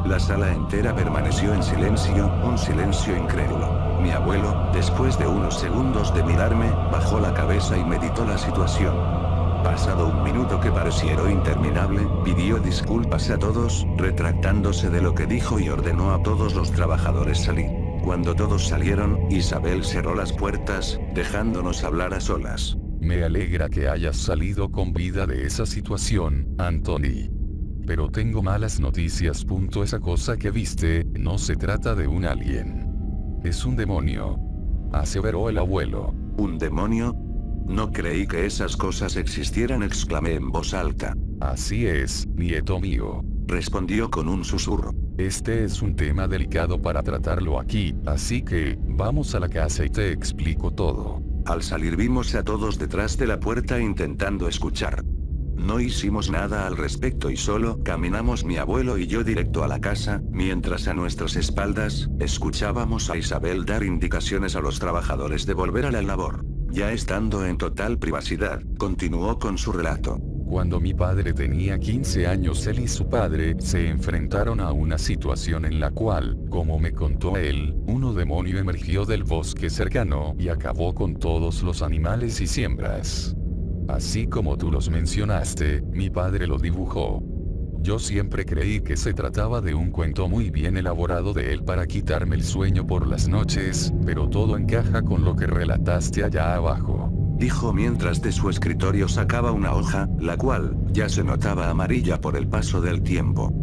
La sala entera permaneció en silencio, un silencio incrédulo. Mi abuelo, después de unos segundos de mirarme, bajó la cabeza y meditó la situación. Pasado un minuto que pareció interminable, pidió disculpas a todos, retractándose de lo que dijo y ordenó a todos los trabajadores salir. Cuando todos salieron, Isabel cerró las puertas, dejándonos hablar a solas.
Me alegra que hayas salido con vida de esa situación, Anthony. Pero tengo malas noticias. Esa cosa que viste, no se trata de un alien. Es un demonio. Aseveró el abuelo.
¿Un demonio? No creí que esas cosas existieran, exclamé en voz alta.
Así es, nieto mío.
Respondió con un susurro.
Este es un tema delicado para tratarlo aquí, así que, vamos a la casa y te explico todo.
Al salir vimos a todos detrás de la puerta intentando escuchar. No hicimos nada al respecto y solo caminamos mi abuelo y yo directo a la casa, mientras a nuestras espaldas, escuchábamos a Isabel dar indicaciones a los trabajadores de volver a la labor. Ya estando en total privacidad, continuó con su relato.
Cuando mi padre tenía 15 años, él y su padre se enfrentaron a una situación en la cual, como me contó él, un demonio emergió del bosque cercano y acabó con todos los animales y siembras. Así como tú los mencionaste, mi padre lo dibujó. Yo siempre creí que se trataba de un cuento muy bien elaborado de él para quitarme el sueño por las noches, pero todo encaja con lo que relataste allá abajo.
Dijo mientras de su escritorio sacaba una hoja, la cual ya se notaba amarilla por el paso del tiempo.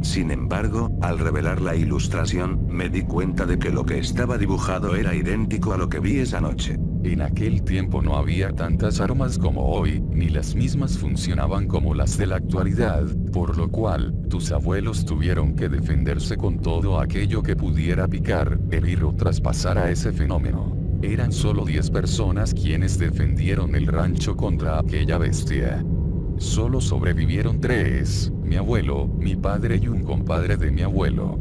Sin embargo, al revelar la ilustración, me di cuenta de que lo que estaba dibujado era idéntico a lo que vi esa noche.
En aquel tiempo no había tantas armas como hoy, ni las mismas funcionaban como las de la actualidad, por lo cual, tus abuelos tuvieron que defenderse con todo aquello que pudiera picar, herir o traspasar a ese fenómeno. Eran solo 10 personas quienes defendieron el rancho contra aquella bestia. Solo sobrevivieron 3, mi abuelo, mi padre y un compadre de mi abuelo.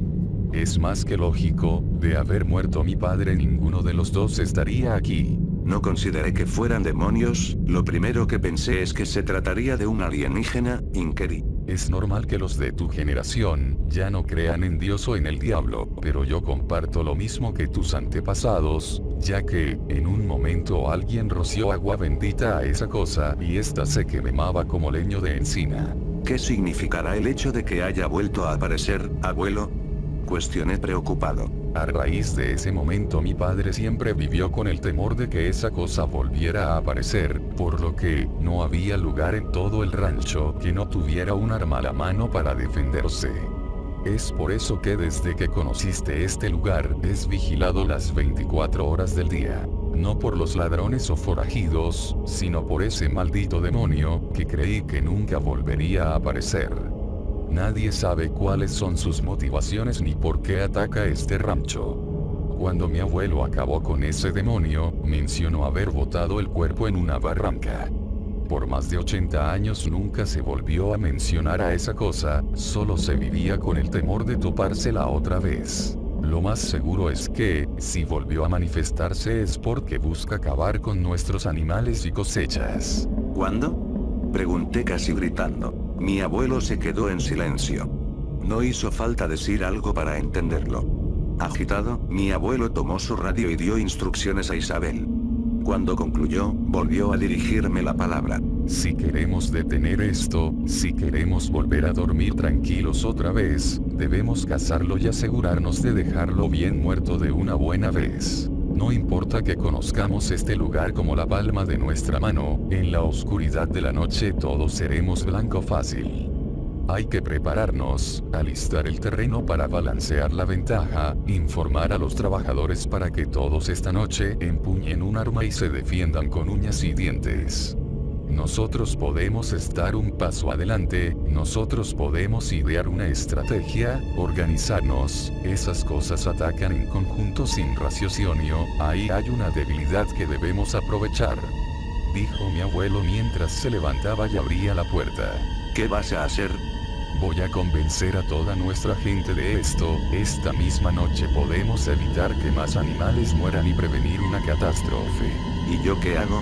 Es más que lógico, de haber muerto mi padre ninguno de los dos estaría aquí.
No consideré que fueran demonios, lo primero que pensé es que se trataría de un alienígena, inquirí.
Es normal que los de tu generación ya no crean en Dios o en el diablo, pero yo comparto lo mismo que tus antepasados, ya que, en un momento alguien roció agua bendita a esa cosa y ésta se quemaba como leño de encina.
¿Qué significará el hecho de que haya vuelto a aparecer, abuelo? Cuestioné preocupado.
A raíz de ese momento mi padre siempre vivió con el temor de que esa cosa volviera a aparecer, por lo que no había lugar en todo el rancho que no tuviera un arma a la mano para defenderse. Es por eso que desde que conociste este lugar es vigilado las 24 horas del día. No por los ladrones o forajidos, sino por ese maldito demonio que creí que nunca volvería a aparecer. Nadie sabe cuáles son sus motivaciones ni por qué ataca este rancho. Cuando mi abuelo acabó con ese demonio, mencionó haber botado el cuerpo en una barranca. Por más de 80 años nunca se volvió a mencionar a esa cosa, solo se vivía con el temor de topársela otra vez. Lo más seguro es que, si volvió a manifestarse es porque busca acabar con nuestros animales y cosechas.
¿Cuándo? Pregunté casi gritando. Mi abuelo se quedó en silencio. No hizo falta decir algo para entenderlo. Agitado, mi abuelo tomó su radio y dio instrucciones a Isabel. Cuando concluyó, volvió a dirigirme la palabra.
Si queremos detener esto, si queremos volver a dormir tranquilos otra vez, debemos cazarlo y asegurarnos de dejarlo bien muerto de una buena vez. No importa que conozcamos este lugar como la palma de nuestra mano, en la oscuridad de la noche todos seremos blanco fácil. Hay que prepararnos, alistar el terreno para balancear la ventaja, informar a los trabajadores para que todos esta noche empuñen un arma y se defiendan con uñas y dientes. Nosotros podemos estar un paso adelante, nosotros podemos idear una estrategia, organizarnos, esas cosas atacan en conjunto sin raciocinio, ahí hay una debilidad que debemos aprovechar. Dijo mi abuelo mientras se levantaba y abría la puerta.
¿Qué vas a hacer?
Voy a convencer a toda nuestra gente de esto, esta misma noche podemos evitar que más animales mueran y prevenir una catástrofe.
¿Y yo qué hago?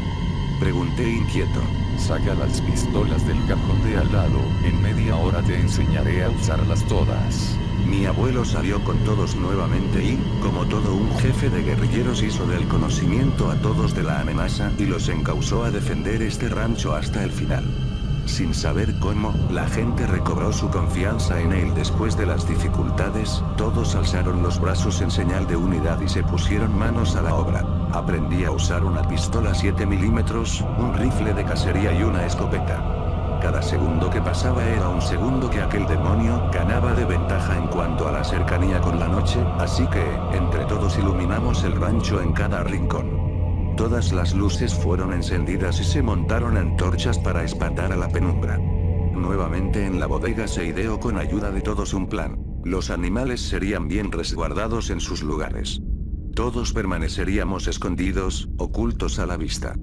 Pregunté inquieto.
Saca las pistolas del cajón de al lado, en media hora te enseñaré a usarlas todas.
Mi abuelo salió con todos nuevamente y, como todo un jefe de guerrilleros, hizo del conocimiento a todos de la amenaza y los encauzó a defender este rancho hasta el final. Sin saber cómo, la gente recobró su confianza en él después de las dificultades, todos alzaron los brazos en señal de unidad y se pusieron manos a la obra. Aprendí a usar una pistola 7 milímetros, un rifle de cacería y una escopeta. Cada segundo que pasaba era un segundo que aquel demonio ganaba de ventaja en cuanto a la cercanía con la noche, así que, entre todos iluminamos el rancho en cada rincón. Todas las luces fueron encendidas y se montaron antorchas para espantar a la penumbra. Nuevamente en la bodega se ideó con ayuda de todos un plan. Los animales serían bien resguardados en sus lugares. Todos permaneceríamos escondidos, ocultos a la vista.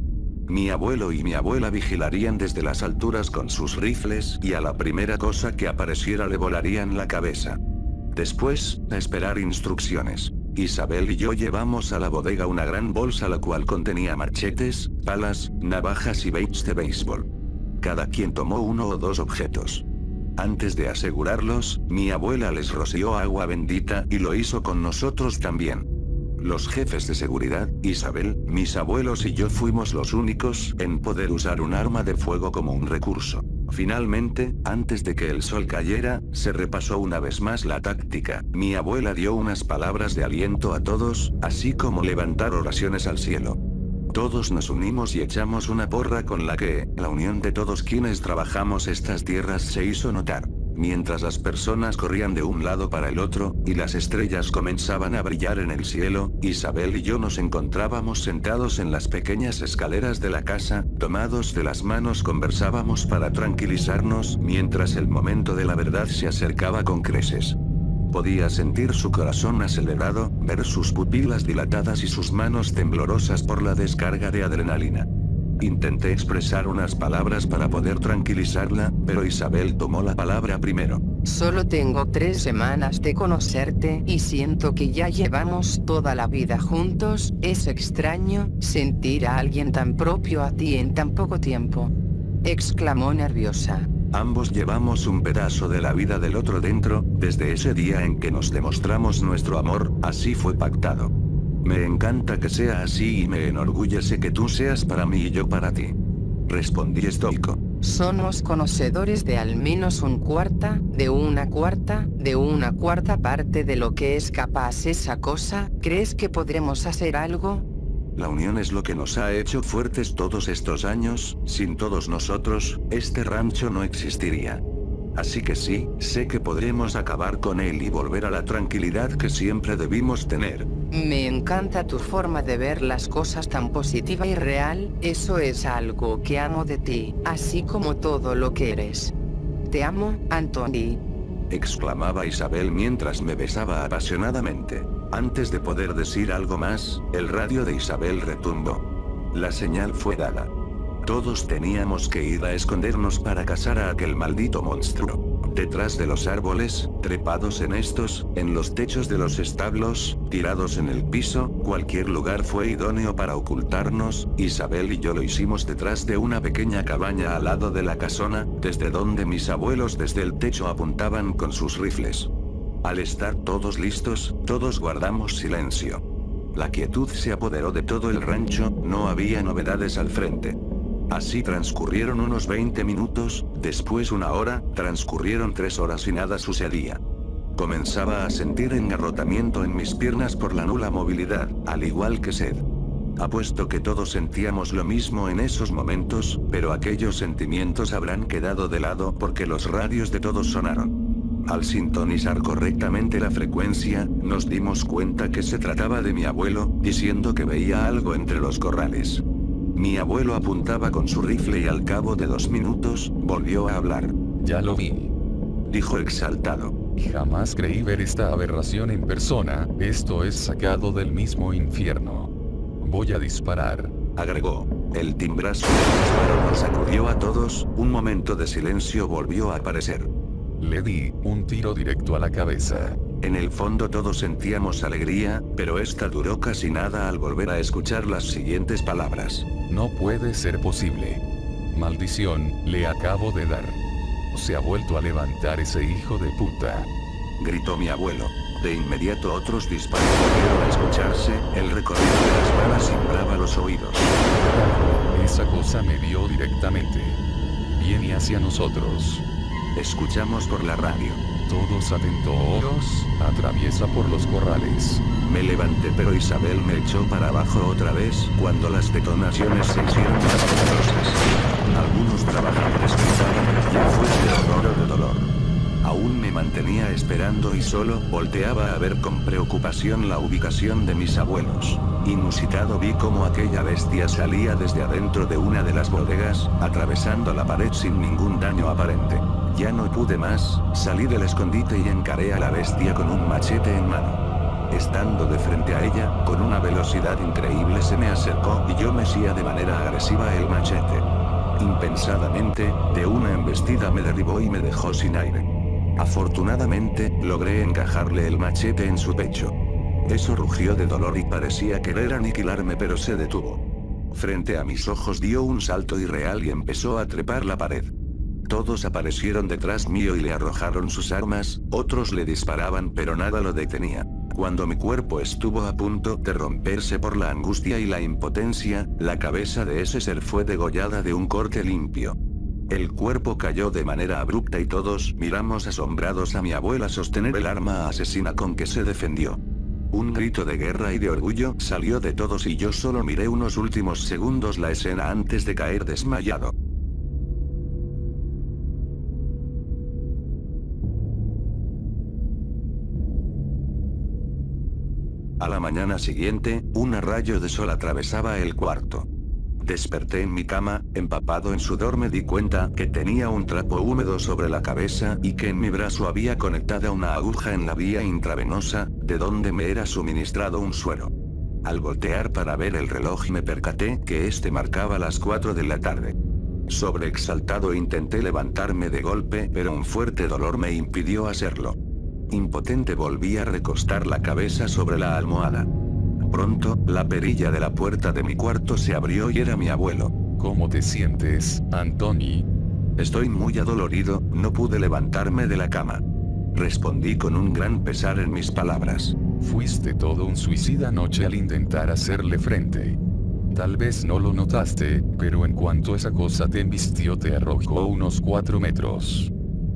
Mi abuelo y mi abuela vigilarían desde las alturas con sus rifles y a la primera cosa que apareciera le volarían la cabeza. Después, a esperar instrucciones. Isabel y yo llevamos a la bodega una gran bolsa la cual contenía machetes, palas, navajas y baits de béisbol. Cada quien tomó uno o dos objetos. Antes de asegurarlos, mi abuela les roció agua bendita y lo hizo con nosotros también. Los jefes de seguridad, Isabel, mis abuelos y yo fuimos los únicos en poder usar un arma de fuego como un recurso. Finalmente, antes de que el sol cayera, se repasó una vez más la táctica. Mi abuela dio unas palabras de aliento a todos, así como levantar oraciones al cielo. Todos nos unimos y echamos una porra con la que, la unión de todos quienes trabajamos estas tierras se hizo notar. Mientras las personas corrían de un lado para el otro, y las estrellas comenzaban a brillar en el cielo, Isabel y yo nos encontrábamos sentados en las pequeñas escaleras de la casa, tomados de las manos conversábamos para tranquilizarnos, mientras el momento de la verdad se acercaba con creces. Podía sentir su corazón acelerado, ver sus pupilas dilatadas y sus manos temblorosas por la descarga de adrenalina. Intenté expresar unas palabras para poder tranquilizarla, pero Isabel tomó la palabra primero.
Solo tengo 3 semanas de conocerte y siento que ya llevamos toda la vida juntos. Es extraño sentir a alguien tan propio a ti en tan poco tiempo. Exclamó nerviosa.
Ambos llevamos un pedazo de la vida del otro dentro, desde ese día en que nos demostramos nuestro amor, así fue pactado. Me encanta que sea así y me enorgullece que tú seas para mí y yo para ti. Respondí estoico.
Somos conocedores de al menos un cuarta, de una cuarta parte de lo que es capaz esa cosa. ¿Crees que podremos hacer algo?
La unión es lo que nos ha hecho fuertes todos estos años, sin todos nosotros, este rancho no existiría. Así que sí, sé que podremos acabar con él y volver a la tranquilidad que siempre debimos tener.
Me encanta tu forma de ver las cosas tan positiva y real, eso es algo que amo de ti, así como todo lo que eres. Te amo, Anthony.
Exclamaba Isabel mientras me besaba apasionadamente. Antes de poder decir algo más, el radio de Isabel retumbó. La señal fue dada. Todos teníamos que ir a escondernos para cazar a aquel maldito monstruo. Detrás de los árboles, trepados en estos, en los techos de los establos, tirados en el piso, cualquier lugar fue idóneo para ocultarnos. Isabel y yo lo hicimos detrás de una pequeña cabaña al lado de la casona, desde donde mis abuelos desde el techo apuntaban con sus rifles. Al estar todos listos, todos guardamos silencio. La quietud se apoderó de todo el rancho, no había novedades al frente. Así transcurrieron unos 20 minutos, después una hora, transcurrieron 3 horas y nada sucedía. Comenzaba a sentir engarrotamiento en mis piernas por la nula movilidad, al igual que sed. Apuesto que todos sentíamos lo mismo en esos momentos, pero aquellos sentimientos habrán quedado de lado porque los radios de todos sonaron. Al sintonizar correctamente la frecuencia, nos dimos cuenta que se trataba de mi abuelo, diciendo que veía algo entre los corrales. Mi abuelo apuntaba con su rifle y al cabo de 2 minutos, volvió a hablar.
Ya lo vi.
Dijo exaltado.
Jamás creí ver esta aberración en persona, esto es sacado del mismo infierno. Voy a disparar.
Agregó. El timbrazo del disparo nos sacudió a todos, un momento de silencio volvió a aparecer.
Le di un tiro directo a la cabeza.
En el fondo todos sentíamos alegría, pero esta duró casi nada al volver a escuchar las siguientes palabras.
No puede ser posible. Maldición, le acabo de dar. Se ha vuelto a levantar ese hijo de puta.
Gritó mi abuelo. De inmediato otros disparos volvieron a escucharse, el recorrido de las balas cimbraba los oídos.
Carajo, esa cosa me vio directamente. Viene hacia nosotros.
Escuchamos por la radio.
Todos atentos, atraviesa por los corrales.
Me levanté pero Isabel me echó para abajo otra vez, cuando las detonaciones se hicieron más poderosas. Algunos trabajadores gritaban, ya fuera de horror o de dolor. Aún me mantenía esperando y solo volteaba a ver con preocupación la ubicación de mis abuelos. Inusitado vi cómo aquella bestia salía desde adentro de una de las bodegas, atravesando la pared sin ningún daño aparente. Ya no pude más, salí del escondite y encaré a la bestia con un machete en mano. Estando de frente a ella, con una velocidad increíble se me acercó y yo mecía de manera agresiva el machete. Impensadamente, de una embestida me derribó y me dejó sin aire. Afortunadamente, logré encajarle el machete en su pecho. Eso rugió de dolor y parecía querer aniquilarme, pero se detuvo. Frente a mis ojos dio un salto irreal y empezó a trepar la pared. Todos aparecieron detrás mío y le arrojaron sus armas, otros le disparaban pero nada lo detenía. Cuando mi cuerpo estuvo a punto de romperse por la angustia y la impotencia, la cabeza de ese ser fue degollada de un corte limpio. El cuerpo cayó de manera abrupta y todos miramos asombrados a mi abuela sostener el arma asesina con que se defendió. Un grito de guerra y de orgullo salió de todos y yo solo miré unos últimos segundos la escena antes de caer desmayado. A la mañana siguiente, un rayo de sol atravesaba el cuarto. Desperté en mi cama, empapado en sudor. Me di cuenta que tenía un trapo húmedo sobre la cabeza y que en mi brazo había conectada una aguja en la vía intravenosa, de donde me era suministrado un suero. Al voltear para ver el reloj me percaté que este marcaba las 4 de la tarde. Sobreexaltado intenté levantarme de golpe, pero un fuerte dolor me impidió hacerlo. Impotente volví a recostar la cabeza sobre la almohada. Pronto, la perilla de la puerta de mi cuarto se abrió y era mi abuelo.
¿Cómo te sientes, Anthony?
Estoy muy adolorido, no pude levantarme de la cama. Respondí con un gran pesar en mis palabras.
Fuiste todo un suicida anoche al intentar hacerle frente. Tal vez no lo notaste, pero en cuanto esa cosa te embistió te arrojó unos 4 metros.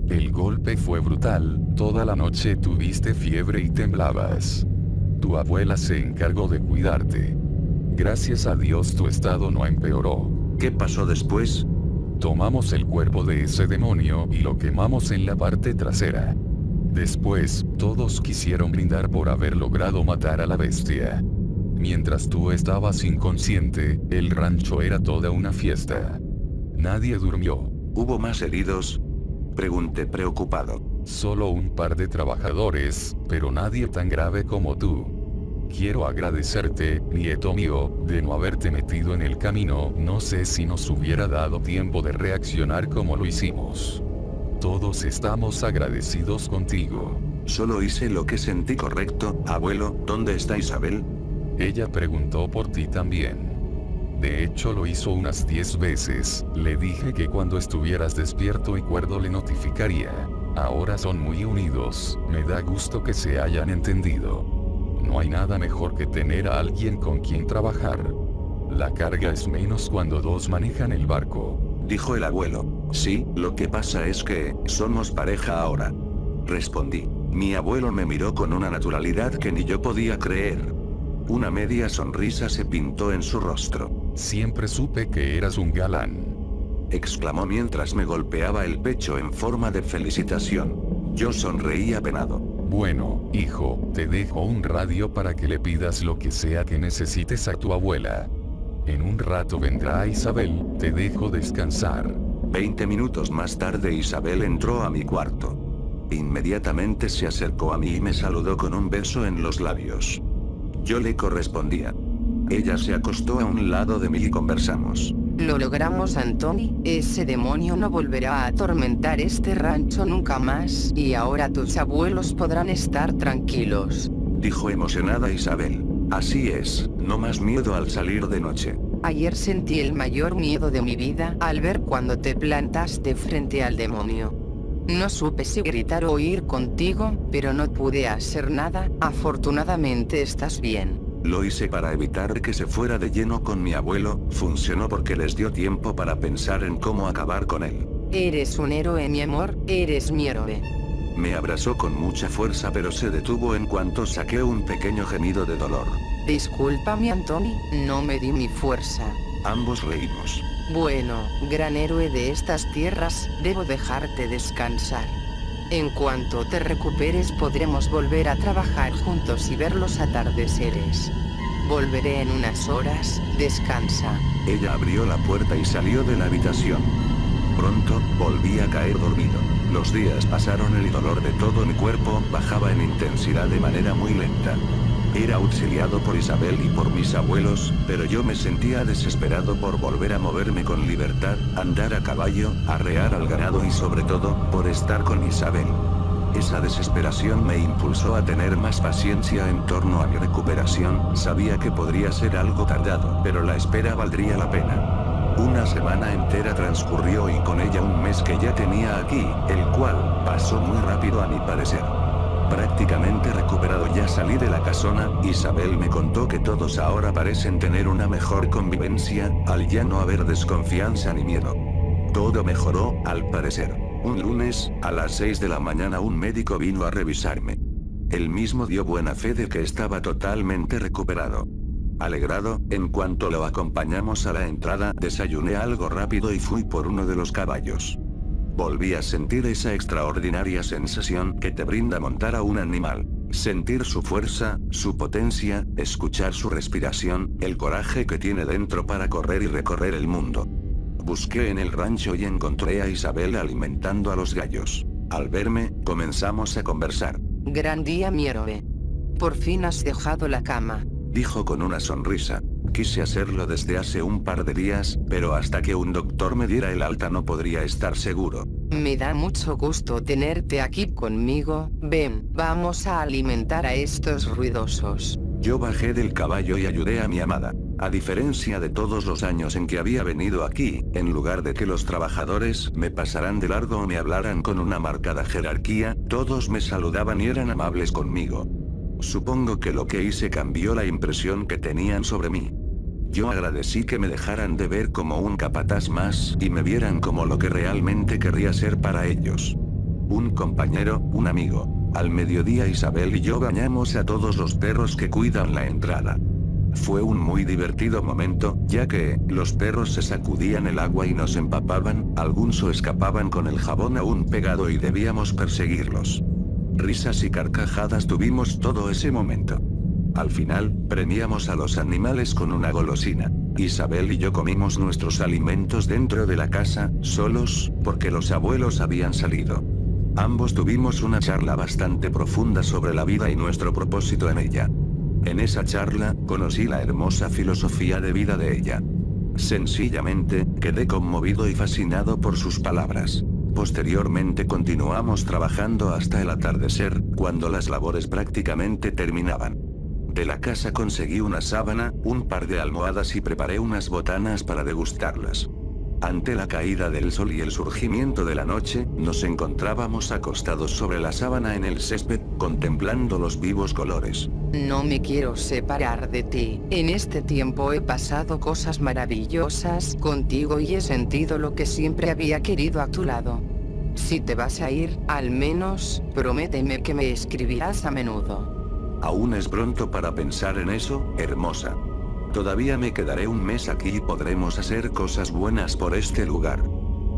El golpe fue brutal, toda la noche tuviste fiebre y temblabas. Tu abuela se encargó de cuidarte. Gracias a Dios tu estado no empeoró.
¿Qué pasó después?
Tomamos el cuerpo de ese demonio y lo quemamos en la parte trasera. Después, todos quisieron brindar por haber logrado matar a la bestia. Mientras tú estabas inconsciente, el rancho era toda una fiesta. Nadie durmió.
¿Hubo más heridos? Pregunté preocupado.
Solo un par de trabajadores, pero nadie tan grave como tú. Quiero agradecerte, nieto mío, de no haberte metido en el camino. No sé si nos hubiera dado tiempo de reaccionar como lo hicimos. Todos estamos agradecidos contigo.
Solo hice lo que sentí correcto. Abuelo, ¿dónde está Isabel?
Ella preguntó por ti también. De hecho lo hizo unas 10 veces, le dije que cuando estuvieras despierto y cuerdo le notificaría. Ahora son muy unidos, me da gusto que se hayan entendido. No hay nada mejor que tener a alguien con quien trabajar. La carga es menos cuando dos manejan el barco.
Dijo el abuelo. Sí, lo que pasa es que, somos pareja ahora. Respondí. Mi abuelo me miró con una naturalidad que ni yo podía creer. Una media sonrisa se pintó en su rostro.
Siempre supe que eras un galán.
Exclamó mientras me golpeaba el pecho en forma de felicitación. Yo sonreí apenado.
Bueno, hijo, te dejo un radio para que le pidas lo que sea que necesites a tu abuela. En un rato vendrá Isabel, te dejo descansar.
20 minutos más tarde Isabel entró a mi cuarto. Inmediatamente se acercó a mí y me saludó con un beso en los labios. Yo le correspondía. Ella se acostó a un lado de mí y conversamos.
Lo logramos, Anthony. Ese demonio no volverá a atormentar este rancho nunca más, y ahora tus abuelos podrán estar tranquilos.
Dijo emocionada Isabel. Así es, no más miedo al salir de noche.
Ayer sentí el mayor miedo de mi vida al ver cuando te plantaste frente al demonio. No supe si gritar o ir contigo, pero no pude hacer nada. Afortunadamente estás bien.
Lo hice para evitar que se fuera de lleno con mi abuelo. Funcionó porque les dio tiempo para pensar en cómo acabar con él.
Eres un héroe, mi amor, eres mi héroe.
Me abrazó con mucha fuerza pero se detuvo en cuanto saqué un pequeño gemido de dolor.
Discúlpame, Anthony, no me di mi fuerza.
Ambos reímos.
Bueno, gran héroe de estas tierras, debo dejarte descansar. En cuanto te recuperes podremos volver a trabajar juntos y ver los atardeceres. Volveré en unas horas, descansa.
Ella abrió la puerta y salió de la habitación. Pronto, volví a caer dormido. Los días pasaron y el dolor de todo mi cuerpo bajaba en intensidad de manera muy lenta. Era auxiliado por Isabel y por mis abuelos, pero yo me sentía desesperado por volver a moverme con libertad, andar a caballo, arrear al ganado y sobre todo, por estar con Isabel. Esa desesperación me impulsó a tener más paciencia en torno a mi recuperación. Sabía que podría ser algo tardado, pero la espera valdría la pena. Una semana entera transcurrió y con ella un mes que ya tenía aquí, el cual pasó muy rápido a mi parecer. Prácticamente recuperado ya salí de la casona. Isabel me contó que todos ahora parecen tener una mejor convivencia, al ya no haber desconfianza ni miedo. Todo mejoró, al parecer. Un lunes, a las 6 de la mañana un médico vino a revisarme. Él mismo dio buena fe de que estaba totalmente recuperado. Alegrado, en cuanto lo acompañamos a la entrada, desayuné algo rápido y fui por uno de los caballos. Volví a sentir esa extraordinaria sensación que te brinda montar a un animal. Sentir su fuerza, su potencia, escuchar su respiración, el coraje que tiene dentro para correr y recorrer el mundo. Busqué en el rancho y encontré a Isabel alimentando a los gallos. Al verme, comenzamos a conversar.
Gran día, mi héroe. Por fin has dejado la cama.
Dijo con una sonrisa. Quise hacerlo desde hace un par de días, pero hasta que un doctor me diera el alta no podría estar seguro.
Me da mucho gusto tenerte aquí conmigo. Ven, vamos a alimentar a estos ruidosos.
Yo bajé del caballo y ayudé a mi amada. A diferencia de todos los años en que había venido aquí, en lugar de que los trabajadores me pasaran de largo o me hablaran con una marcada jerarquía, todos me saludaban y eran amables conmigo. Supongo que lo que hice cambió la impresión que tenían sobre mí. Yo agradecí que me dejaran de ver como un capataz más y me vieran como lo que realmente querría ser para ellos. Un compañero, un amigo. Al mediodía Isabel y yo bañamos a todos los perros que cuidan la entrada. Fue un muy divertido momento, ya que los perros se sacudían el agua y nos empapaban, algunos escapaban con el jabón aún pegado y debíamos perseguirlos. Risas y carcajadas tuvimos todo ese momento. Al final, premiamos a los animales con una golosina. Isabel y yo comimos nuestros alimentos dentro de la casa, solos, porque los abuelos habían salido. Ambos tuvimos una charla bastante profunda sobre la vida y nuestro propósito en ella. En esa charla, conocí la hermosa filosofía de vida de ella. Sencillamente, quedé conmovido y fascinado por sus palabras. Posteriormente continuamos trabajando hasta el atardecer, cuando las labores prácticamente terminaban. De la casa conseguí una sábana, un par de almohadas y preparé unas botanas para degustarlas. Ante la caída del sol y el surgimiento de la noche, nos encontrábamos acostados sobre la sábana en el césped, contemplando los vivos colores.
No me quiero separar de ti. En este tiempo he pasado cosas maravillosas contigo y he sentido lo que siempre había querido a tu lado. Si te vas a ir, al menos, prométeme que me escribirás a menudo.
Aún es pronto para pensar en eso, hermosa. Todavía me quedaré un mes aquí y podremos hacer cosas buenas por este lugar.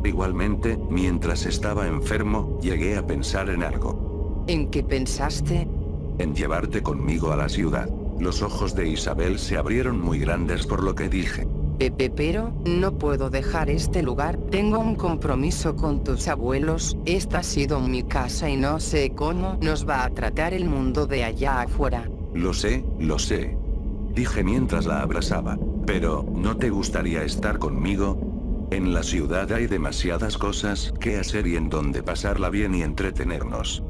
Igualmente, mientras estaba enfermo, llegué a pensar en algo.
¿En qué pensaste?
En llevarte conmigo a la ciudad. Los ojos de Isabel se abrieron muy grandes por lo que dije.
Pepe, pero no puedo dejar este lugar, tengo un compromiso con tus abuelos, esta ha sido mi casa y no sé cómo nos va a tratar el mundo de allá afuera.
Lo sé, dije mientras la abrazaba. Pero, ¿no te gustaría estar conmigo? En la ciudad hay demasiadas cosas que hacer y en donde pasarla bien y entretenernos.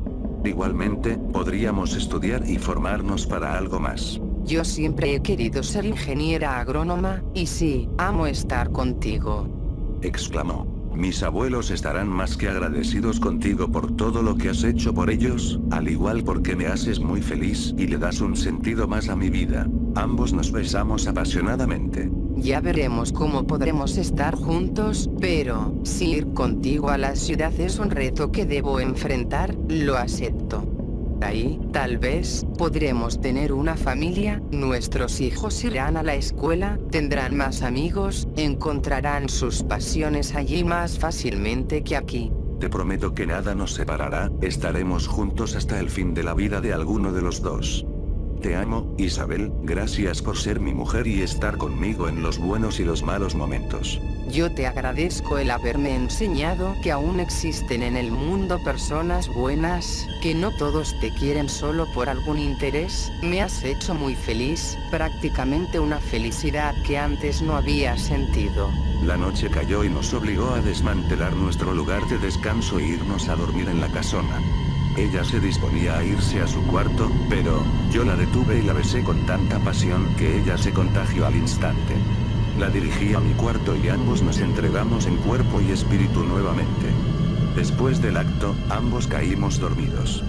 Igualmente, podríamos estudiar y formarnos para algo más.
Yo siempre he querido ser ingeniera agrónoma, y sí, amo estar contigo.
Exclamó. Mis abuelos estarán más que agradecidos contigo por todo lo que has hecho por ellos, al igual porque me haces muy feliz y le das un sentido más a mi vida. Ambos nos besamos apasionadamente.
Ya veremos cómo podremos estar juntos, pero, si ir contigo a la ciudad es un reto que debo enfrentar, lo acepto. Ahí, tal vez, podremos tener una familia, nuestros hijos irán a la escuela, tendrán más amigos, encontrarán sus pasiones allí más fácilmente que aquí.
Te prometo que nada nos separará, estaremos juntos hasta el fin de la vida de alguno de los dos. Te amo, Isabel, gracias por ser mi mujer y estar conmigo en los buenos y los malos momentos.
Yo te agradezco el haberme enseñado que aún existen en el mundo personas buenas, que no todos te quieren solo por algún interés. Me has hecho muy feliz, prácticamente una felicidad que antes no había sentido.
La noche cayó y nos obligó a desmantelar nuestro lugar de descanso e irnos a dormir en la casona. Ella se disponía a irse a su cuarto, pero yo la detuve y la besé con tanta pasión que ella se contagió al instante. La dirigí a mi cuarto y ambos nos entregamos en cuerpo y espíritu nuevamente. Después del acto, ambos caímos dormidos.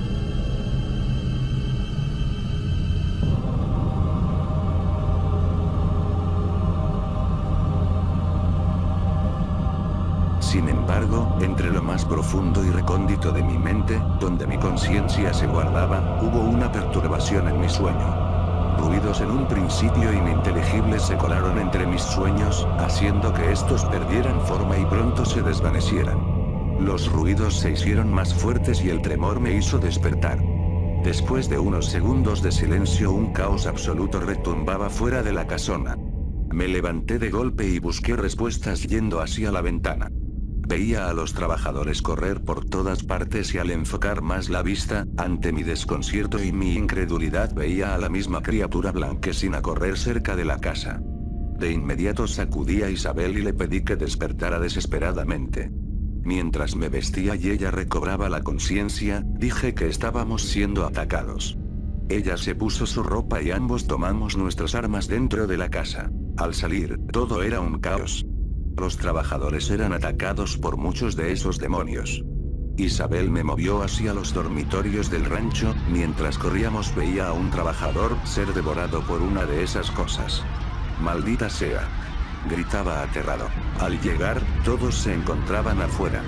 Sin embargo, entre lo más profundo y recóndito de mi mente, donde mi conciencia se guardaba, hubo una perturbación en mi sueño. Ruidos en un principio ininteligibles se colaron entre mis sueños, haciendo que estos perdieran forma y pronto se desvanecieran. Los ruidos se hicieron más fuertes y el tremor me hizo despertar. Después de unos segundos de silencio, un caos absoluto retumbaba fuera de la casona. Me levanté de golpe y busqué respuestas yendo hacia la ventana. Veía a los trabajadores correr por todas partes y al enfocar más la vista, ante mi desconcierto y mi incredulidad veía a la misma criatura blanquecina correr cerca de la casa. De inmediato sacudí a Isabel y le pedí que despertara desesperadamente. Mientras me vestía y ella recobraba la conciencia, dije que estábamos siendo atacados. Ella se puso su ropa y ambos tomamos nuestras armas dentro de la casa. Al salir, todo era un caos. Los trabajadores eran atacados por muchos de esos demonios. Isabel me movió hacia los dormitorios del rancho, mientras corríamos veía a un trabajador ser devorado por una de esas cosas. ¡Maldita sea!, gritaba aterrado. Al llegar, todos se encontraban afuera.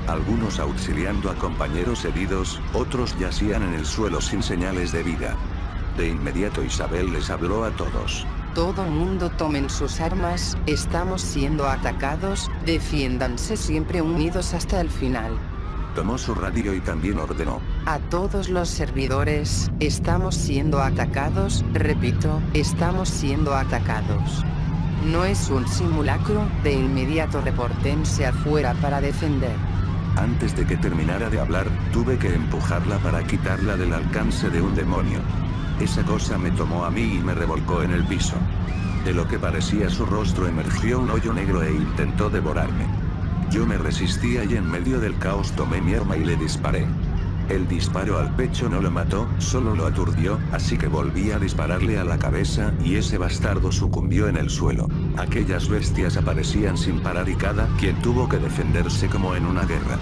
Algunos auxiliando a compañeros heridos, otros yacían en el suelo sin señales de vida. De inmediato Isabel les habló a todos.
Todo mundo tomen sus armas, estamos siendo atacados, defiéndanse siempre unidos hasta el final.
Tomó su radio y también ordenó.
A todos los servidores, estamos siendo atacados, repito, estamos siendo atacados. No es un simulacro, de inmediato repórtense afuera para defender.
Antes de que terminara de hablar, tuve que empujarla para quitarla del alcance de un demonio. Esa cosa me tomó a mí y me revolcó en el piso. De lo que parecía su rostro emergió un hoyo negro e intentó devorarme. Yo me resistía y en medio del caos tomé mi arma y le disparé. El disparo al pecho no lo mató, solo lo aturdió, así que volví a dispararle a la cabeza y ese bastardo sucumbió en el suelo. Aquellas bestias aparecían sin parar y cada quien tuvo que defenderse como en una guerra.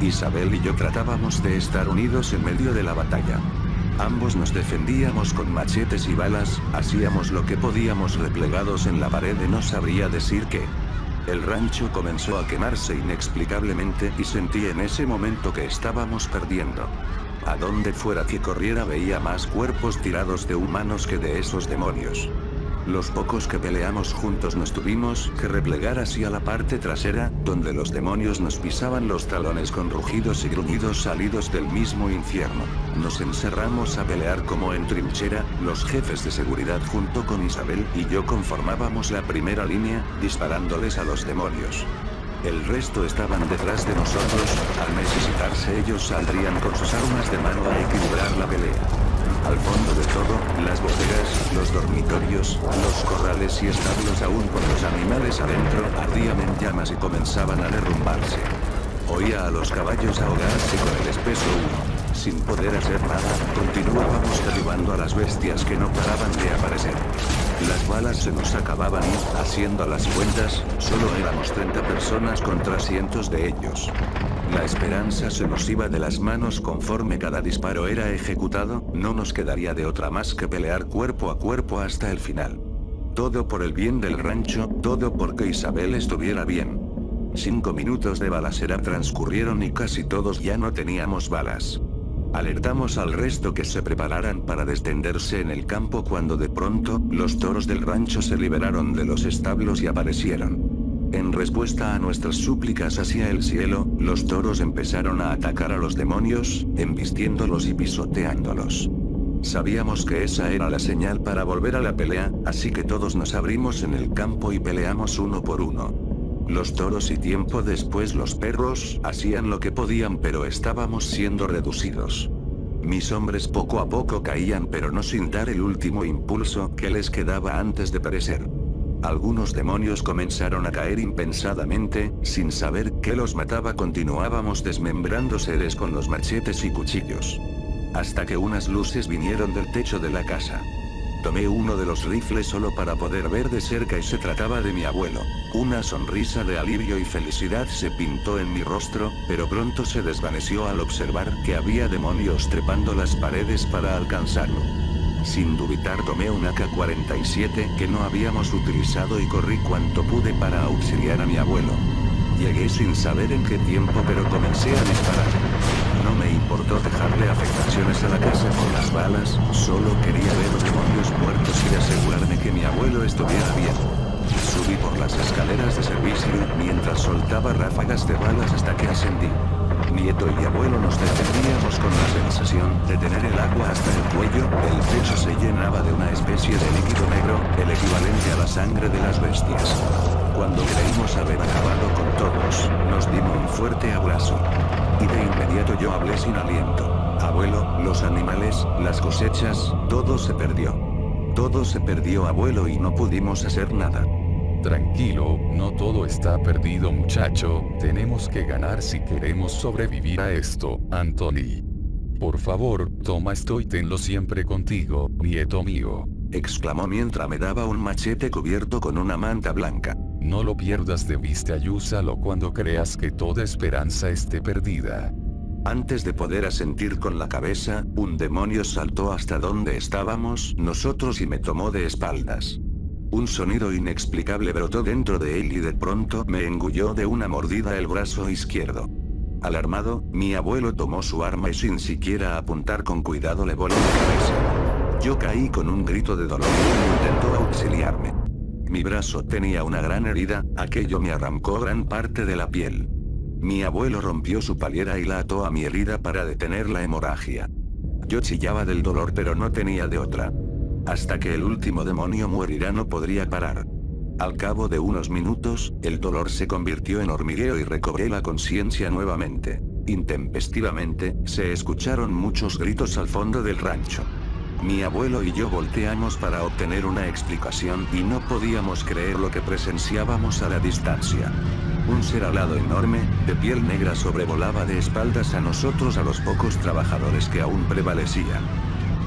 Isabel y yo tratábamos de estar unidos en medio de la batalla. Ambos nos defendíamos con machetes y balas, hacíamos lo que podíamos replegados en la pared de no sabría decir qué. El rancho comenzó a quemarse inexplicablemente y sentí en ese momento que estábamos perdiendo. A donde fuera que corriera veía más cuerpos tirados de humanos que de esos demonios. Los pocos que peleamos juntos nos tuvimos que replegar hacia la parte trasera, donde los demonios nos pisaban los talones con rugidos y gruñidos salidos del mismo infierno. Nos encerramos a pelear como en trinchera, los jefes de seguridad junto con Isabel y yo conformábamos la primera línea, disparándoles a los demonios. El resto estaban detrás de nosotros, al necesitarse ellos saldrían con sus armas de mano a equilibrar la pelea. Al fondo de todo, las bodegas, los dormitorios, los corrales y establos aún con los animales adentro ardían en llamas y comenzaban a derrumbarse. Oía a los caballos ahogarse con el espeso humo. Sin poder hacer nada, continuábamos derribando a las bestias que no paraban de aparecer. Las balas se nos acababan y, haciendo las cuentas, solo éramos 30 personas contra cientos de ellos. La esperanza se nos iba de las manos conforme cada disparo era ejecutado, no nos quedaría de otra más que pelear cuerpo a cuerpo hasta el final. Todo por el bien del rancho, todo porque Isabel estuviera bien. 5 minutos de balacera transcurrieron y casi todos ya no teníamos balas. Alertamos al resto que se prepararan para descenderse en el campo cuando de pronto, los toros del rancho se liberaron de los establos y aparecieron. En respuesta a nuestras súplicas hacia el cielo, los toros empezaron a atacar a los demonios, embistiéndolos y pisoteándolos. Sabíamos que esa era la señal para volver a la pelea, así que todos nos abrimos en el campo y peleamos uno por uno. Los toros y tiempo después los perros hacían lo que podían, pero estábamos siendo reducidos. Mis hombres poco a poco caían, pero no sin dar el último impulso que les quedaba antes de perecer. Algunos demonios comenzaron a caer impensadamente, sin saber qué los mataba. Continuábamos desmembrando seres con los machetes y cuchillos. Hasta que unas luces vinieron del techo de la casa. Tomé uno de los rifles solo para poder ver de cerca y se trataba de mi abuelo. Una sonrisa de alivio y felicidad se pintó en mi rostro, pero pronto se desvaneció al observar que había demonios trepando las paredes para alcanzarlo. Sin dubitar tomé un AK-47 que no habíamos utilizado y corrí cuanto pude para auxiliar a mi abuelo. Llegué sin saber en qué tiempo, pero comencé a disparar. No me importó dejarle afectaciones a la casa con las balas, solo quería ver demonios muertos y asegurarme que mi abuelo estuviera bien. Subí por las escaleras de servicio, mientras soltaba ráfagas de balas hasta que ascendí. Nieto y abuelo nos defendíamos con la sensación de tener el agua hasta el cuello. El techo se llenaba de una especie de líquido negro, el equivalente a la sangre de las bestias. Cuando creímos haber acabado con todos, nos dimos un fuerte abrazo. Y de inmediato yo hablé sin aliento. Abuelo, los animales, las cosechas, todo se perdió. Todo se perdió, abuelo, y no pudimos hacer nada.
Tranquilo, no todo está perdido, muchacho, tenemos que ganar si queremos sobrevivir a esto, Anthony. Por favor, toma esto y tenlo siempre contigo, nieto mío.
Exclamó mientras me daba un machete cubierto con una manta blanca.
No lo pierdas de vista y úsalo cuando creas que toda esperanza esté perdida.
Antes de poder asentir con la cabeza, un demonio saltó hasta donde estábamos nosotros y me tomó de espaldas. Un sonido inexplicable brotó dentro de él y de pronto me engulló de una mordida el brazo izquierdo. Alarmado, mi abuelo tomó su arma y sin siquiera apuntar con cuidado le voló la cabeza. Yo caí con un grito de dolor y intentó auxiliarme. Mi brazo tenía una gran herida, aquello me arrancó gran parte de la piel. Mi abuelo rompió su paliera y la ató a mi herida para detener la hemorragia. Yo chillaba del dolor, pero no tenía de otra. Hasta que el último demonio morirá no podría parar. Al cabo de unos minutos, el dolor se convirtió en hormigueo y recobré la conciencia nuevamente. Intempestivamente, se escucharon muchos gritos al fondo del rancho. Mi abuelo y yo volteamos para obtener una explicación y no podíamos creer lo que presenciábamos a la distancia. Un ser alado enorme, de piel negra, sobrevolaba de espaldas a nosotros, a los pocos trabajadores que aún prevalecían.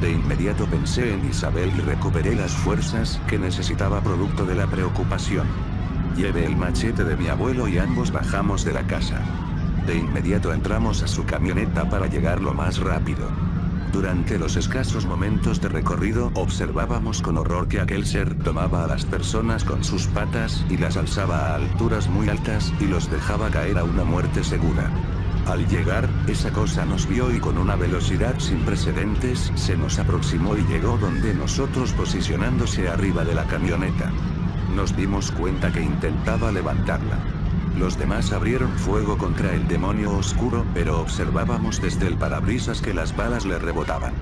De inmediato pensé en Isabel y recuperé las fuerzas que necesitaba producto de la preocupación. Llevé el machete de mi abuelo y ambos bajamos de la casa. De inmediato entramos a su camioneta para llegar lo más rápido. Durante los escasos momentos de recorrido observábamos con horror que aquel ser tomaba a las personas con sus patas y las alzaba a alturas muy altas y los dejaba caer a una muerte segura. Al llegar, esa cosa nos vio y con una velocidad sin precedentes se nos aproximó y llegó donde nosotros, posicionándose arriba de la camioneta. Nos dimos cuenta que intentaba levantarla. Los demás abrieron fuego contra el demonio oscuro, pero observábamos desde el parabrisas que las balas le rebotaban.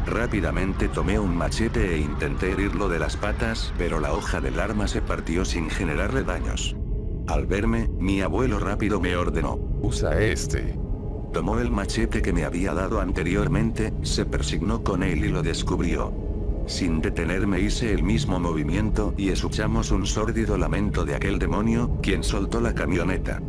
Rápidamente tomé un machete e intenté herirlo de las patas, pero la hoja del arma se partió sin generarle daños. Al verme, mi abuelo rápido me ordenó:
Usa este.
Tomó el machete que me había dado anteriormente, se persignó con él y lo descubrió. Sin detenerme hice el mismo movimiento y escuchamos un sórdido lamento de aquel demonio, quien soltó la camioneta.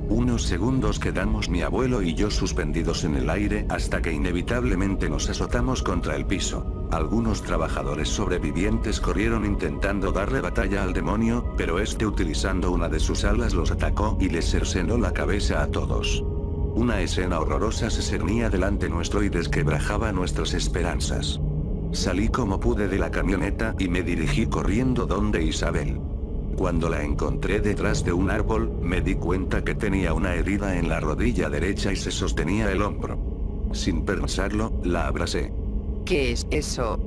Unos segundos quedamos mi abuelo y yo suspendidos en el aire hasta que inevitablemente nos azotamos contra el piso. Algunos trabajadores sobrevivientes corrieron intentando darle batalla al demonio, pero este, utilizando una de sus alas, los atacó y les cercenó la cabeza a todos. Una escena horrorosa se cernía delante nuestro y desquebrajaba nuestras esperanzas. Salí como pude de la camioneta y me dirigí corriendo donde Isabel. Cuando la encontré detrás de un árbol, me di cuenta que tenía una herida en la rodilla derecha y se sostenía el hombro. Sin pensarlo, la abracé.
¿Qué es eso?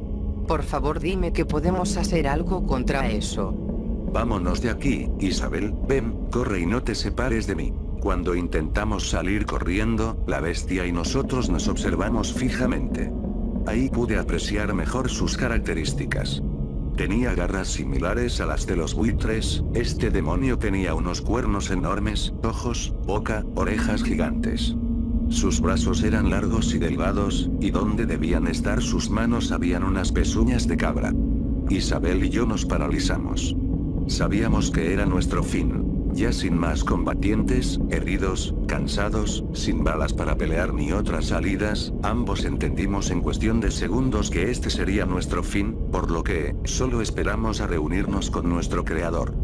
Por favor, dime que podemos hacer algo contra eso.
Vámonos de aquí, Isabel, ven, corre y no te separes de mí. Cuando intentamos salir corriendo, la bestia y nosotros nos observamos fijamente. Ahí pude apreciar mejor sus características. Tenía garras similares a las de los buitres, este demonio tenía unos cuernos enormes, ojos, boca, orejas gigantes. Sus brazos eran largos y delgados, y donde debían estar sus manos habían unas pezuñas de cabra. Isabel y yo nos paralizamos. Sabíamos que era nuestro fin. Ya sin más combatientes, heridos, cansados, sin balas para pelear ni otras salidas, ambos entendimos en cuestión de segundos que este sería nuestro fin, por lo que, solo esperamos a reunirnos con nuestro creador.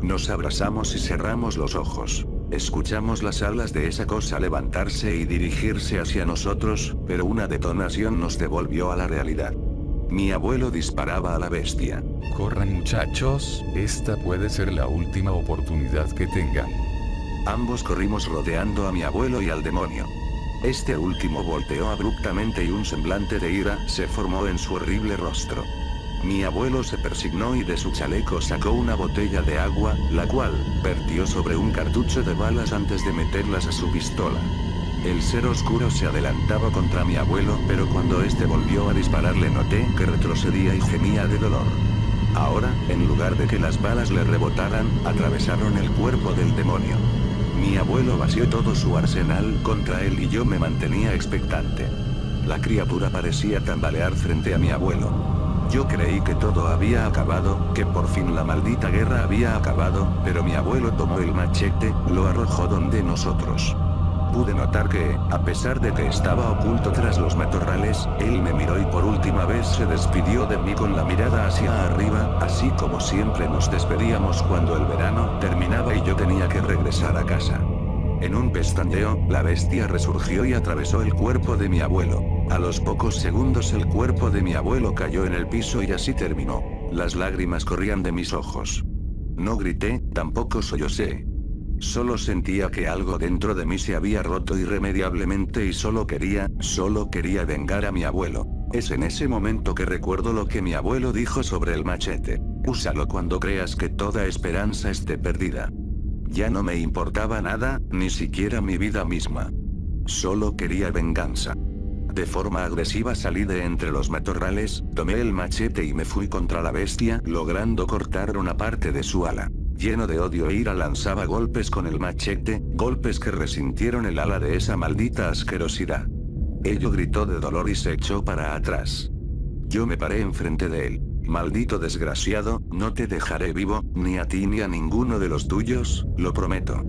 Nos abrazamos y cerramos los ojos. Escuchamos las alas de esa cosa levantarse y dirigirse hacia nosotros, pero una detonación nos devolvió a la realidad. Mi abuelo disparaba a la bestia.
Corran muchachos, esta puede ser la última oportunidad que tengan.
Ambos corrimos rodeando a mi abuelo y al demonio. Este último volteó abruptamente y un semblante de ira se formó en su horrible rostro. Mi abuelo se persignó y de su chaleco sacó una botella de agua, la cual vertió sobre un cartucho de balas antes de meterlas a su pistola. El ser oscuro se adelantaba contra mi abuelo, pero cuando este volvió a dispararle noté que retrocedía y gemía de dolor. Ahora, en lugar de que las balas le rebotaran, atravesaron el cuerpo del demonio. Mi abuelo vació todo su arsenal contra él y yo me mantenía expectante. La criatura parecía tambalear frente a mi abuelo. Yo creí que todo había acabado, que por fin la maldita guerra había acabado, pero mi abuelo tomó el machete, lo arrojó donde nosotros. Pude notar que, a pesar de que estaba oculto tras los matorrales, él me miró y por última vez se despidió de mí con la mirada hacia arriba, así como siempre nos despedíamos cuando el verano terminaba y yo tenía que regresar a casa. En un pestañeo, la bestia resurgió y atravesó el cuerpo de mi abuelo. A los pocos segundos el cuerpo de mi abuelo cayó en el piso y así terminó. Las lágrimas corrían de mis ojos. No grité, tampoco sollocé. Solo sentía que algo dentro de mí se había roto irremediablemente y solo quería vengar a mi abuelo. Es en ese momento que recuerdo lo que mi abuelo dijo sobre el machete. Úsalo cuando creas que toda esperanza esté perdida. Ya no me importaba nada, ni siquiera mi vida misma. Solo quería venganza. De forma agresiva salí de entre los matorrales, tomé el machete y me fui contra la bestia, logrando cortar una parte de su ala. Lleno de odio e ira lanzaba golpes con el machete, golpes que resintieron el ala de esa maldita asquerosidad. Ello gritó de dolor y se echó para atrás. Yo me paré enfrente de él. Maldito desgraciado, no te dejaré vivo, ni a ti ni a ninguno de los tuyos, lo prometo.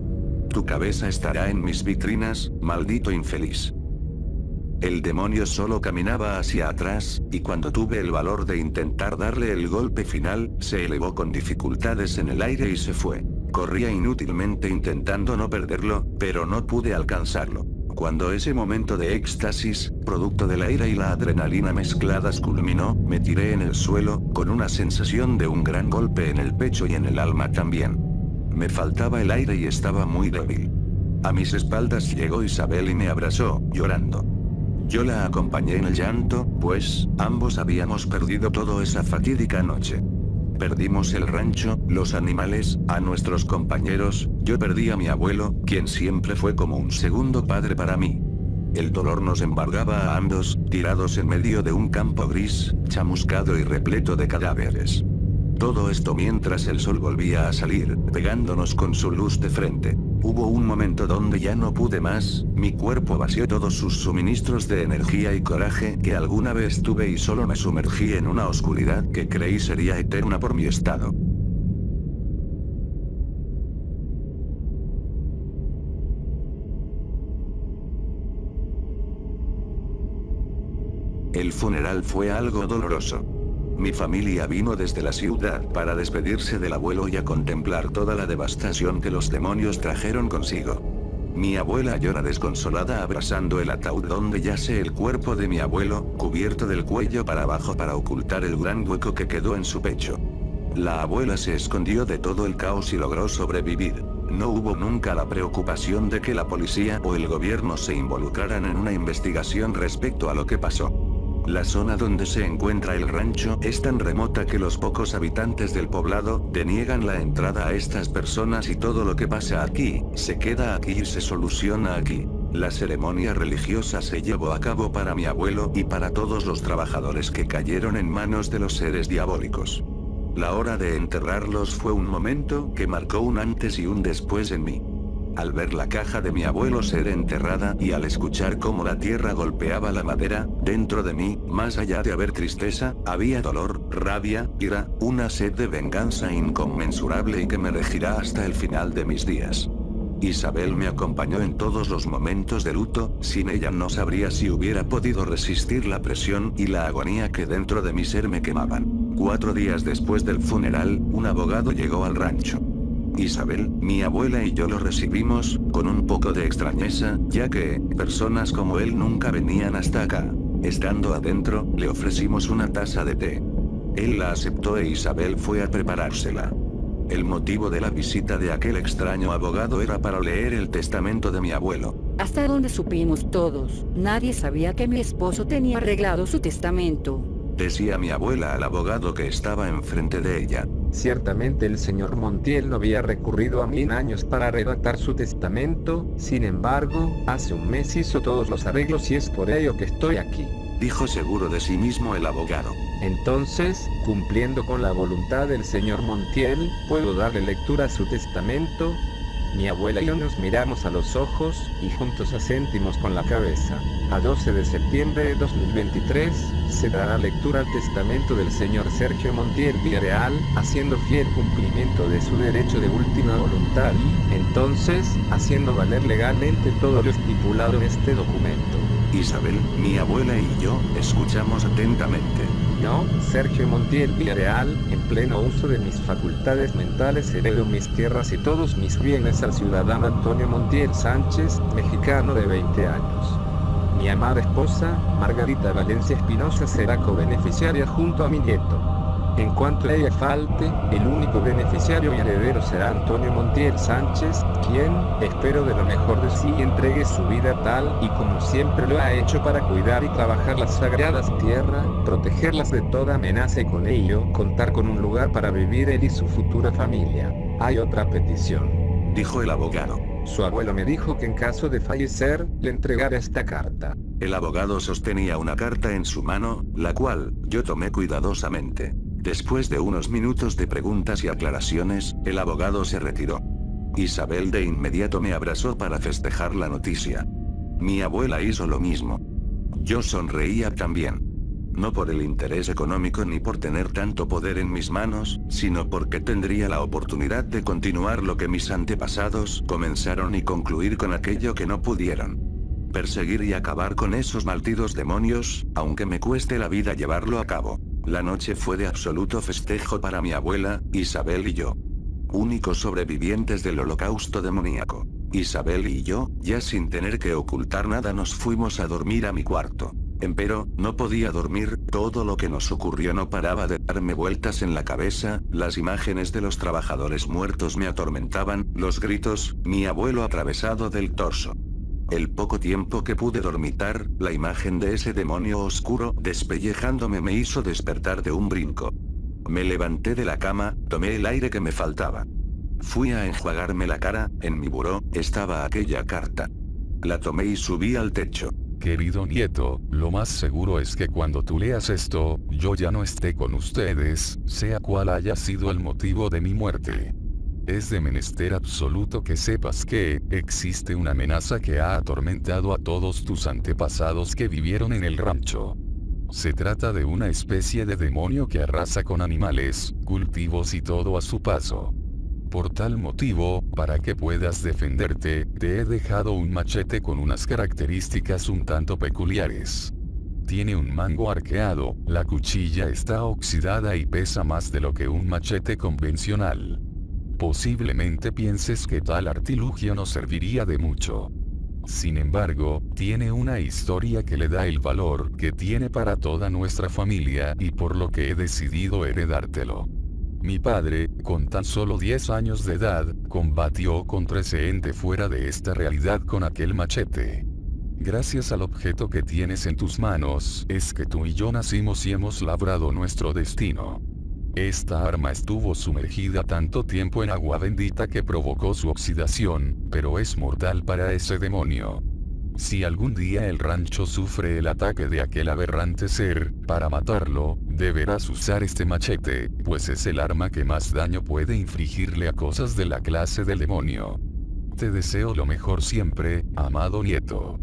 Tu cabeza estará en mis vitrinas, maldito infeliz. El demonio solo caminaba hacia atrás, y cuando tuve el valor de intentar darle el golpe final, se elevó con dificultades en el aire y se fue. Corría inútilmente intentando no perderlo, pero no pude alcanzarlo. Cuando ese momento de éxtasis, producto de la ira y la adrenalina mezcladas culminó, me tiré en el suelo, con una sensación de un gran golpe en el pecho y en el alma también. Me faltaba el aire y estaba muy débil. A mis espaldas llegó Isabel y me abrazó, llorando. Yo la acompañé en el llanto, pues, ambos habíamos perdido todo esa fatídica noche. Perdimos el rancho, los animales, a nuestros compañeros, yo perdí a mi abuelo, quien siempre fue como un segundo padre para mí. El dolor nos embargaba a ambos, tirados en medio de un campo gris, chamuscado y repleto de cadáveres. Todo esto mientras el sol volvía a salir, pegándonos con su luz de frente. Hubo un momento donde ya no pude más, mi cuerpo vació todos sus suministros de energía y coraje que alguna vez tuve y solo me sumergí en una oscuridad que creí sería eterna por mi estado. El funeral fue algo doloroso. Mi familia vino desde la ciudad para despedirse del abuelo y a contemplar toda la devastación que los demonios trajeron consigo. Mi abuela llora desconsolada abrazando el ataúd donde yace el cuerpo de mi abuelo, cubierto del cuello para abajo para ocultar el gran hueco que quedó en su pecho. La abuela se escondió de todo el caos y logró sobrevivir. No hubo nunca la preocupación de que la policía o el gobierno se involucraran en una investigación respecto a lo que pasó. La zona donde se encuentra el rancho es tan remota que los pocos habitantes del poblado deniegan la entrada a estas personas y todo lo que pasa aquí, se queda aquí y se soluciona aquí. La ceremonia religiosa se llevó a cabo para mi abuelo y para todos los trabajadores que cayeron en manos de los seres diabólicos. La hora de enterrarlos fue un momento que marcó un antes y un después en mí. Al ver la caja de mi abuelo ser enterrada y al escuchar cómo la tierra golpeaba la madera, dentro de mí, más allá de haber tristeza, había dolor, rabia, ira, una sed de venganza inconmensurable y que me regirá hasta el final de mis días. Isabel me acompañó en todos los momentos de luto, sin ella no sabría si hubiera podido resistir la presión y la agonía que dentro de mi ser me quemaban. 4 días después del funeral, un abogado llegó al rancho. Isabel, mi abuela y yo lo recibimos, con un poco de extrañeza, ya que, personas como él nunca venían hasta acá. Estando adentro, le ofrecimos una taza de té. Él la aceptó e Isabel fue a preparársela. El motivo de la visita de aquel extraño abogado era para leer el testamento de mi abuelo.
Hasta donde supimos todos, nadie sabía que mi esposo tenía arreglado su testamento.
Decía mi abuela al abogado que estaba enfrente de ella.
Ciertamente el señor Montiel no había recurrido a mí en años para redactar su testamento, sin embargo, hace un mes hizo todos los arreglos y es por ello que estoy aquí.
Dijo seguro de sí mismo el abogado.
Entonces, cumpliendo con la voluntad del señor Montiel, ¿puedo darle lectura a su testamento? Mi abuela y yo nos miramos a los ojos, y juntos asentimos con la cabeza. A 12 de septiembre de 2023, se dará lectura al testamento del señor Sergio Montiel Villarreal, haciendo fiel cumplimiento de su derecho de última voluntad y, entonces, haciendo valer legalmente todo lo estipulado en este documento.
Isabel, mi abuela y yo, escuchamos atentamente.
Yo, Sergio Montiel Villarreal, en pleno uso de mis facultades mentales heredo mis tierras y todos mis bienes al ciudadano Antonio Montiel Sánchez, mexicano de 20 años. Mi amada esposa, Margarita Valencia Espinosa, será cobeneficiaria junto a mi nieto. En cuanto a ella falte, el único beneficiario y heredero será Antonio Montiel Sánchez, quien, espero de lo mejor de sí, entregue su vida tal y como siempre lo ha hecho para cuidar y trabajar las sagradas tierras, protegerlas de toda amenaza y con ello, contar con un lugar para vivir él y su futura familia. Hay otra petición.
Dijo el abogado.
Su abuelo me dijo que en caso de fallecer, le entregara esta carta.
El abogado sostenía una carta en su mano, la cual, yo tomé cuidadosamente. Después de unos minutos de preguntas y aclaraciones, el abogado se retiró. Isabel de inmediato me abrazó para festejar la noticia. Mi abuela hizo lo mismo. Yo sonreía también. No por el interés económico ni por tener tanto poder en mis manos, sino porque tendría la oportunidad de continuar lo que mis antepasados comenzaron y concluir con aquello que no pudieron. Perseguir y acabar con esos malditos demonios, aunque me cueste la vida llevarlo a cabo. La noche fue de absoluto festejo para mi abuela, Isabel y yo. Únicos sobrevivientes del holocausto demoníaco. Isabel y yo, ya sin tener que ocultar nada, nos fuimos a dormir a mi cuarto. Empero, no podía dormir, todo lo que nos ocurrió no paraba de darme vueltas en la cabeza, las imágenes de los trabajadores muertos me atormentaban, los gritos, mi abuelo atravesado del torso. El poco tiempo que pude dormitar, la imagen de ese demonio oscuro despellejándome me hizo despertar de un brinco. Me levanté de la cama, tomé el aire que me faltaba. Fui a enjuagarme la cara, en mi buró, estaba aquella carta. La tomé y subí al techo.
Querido nieto, lo más seguro es que cuando tú leas esto, yo ya no esté con ustedes, sea cual haya sido el motivo de mi muerte. Es de menester absoluto que sepas que existe una amenaza que ha atormentado a todos tus antepasados que vivieron en el rancho. Se trata de una especie de demonio que arrasa con animales, cultivos y todo a su paso. Por tal motivo, para que puedas defenderte, te he dejado un machete con unas características un tanto peculiares. Tiene un mango arqueado, la cuchilla está oxidada y pesa más de lo que un machete convencional. Posiblemente pienses que tal artilugio no serviría de mucho. Sin embargo, tiene una historia que le da el valor que tiene para toda nuestra familia y por lo que he decidido heredártelo. Mi padre, con tan solo 10 años de edad, combatió contra ese ente fuera de esta realidad con aquel machete. Gracias al objeto que tienes en tus manos, es que tú y yo nacimos y hemos labrado nuestro destino. Esta arma estuvo sumergida tanto tiempo en agua bendita que provocó su oxidación, pero es mortal para ese demonio. Si algún día el rancho sufre el ataque de aquel aberrante ser, para matarlo, deberás usar este machete, pues es el arma que más daño puede infligirle a cosas de la clase del demonio. Te deseo lo mejor siempre, amado nieto.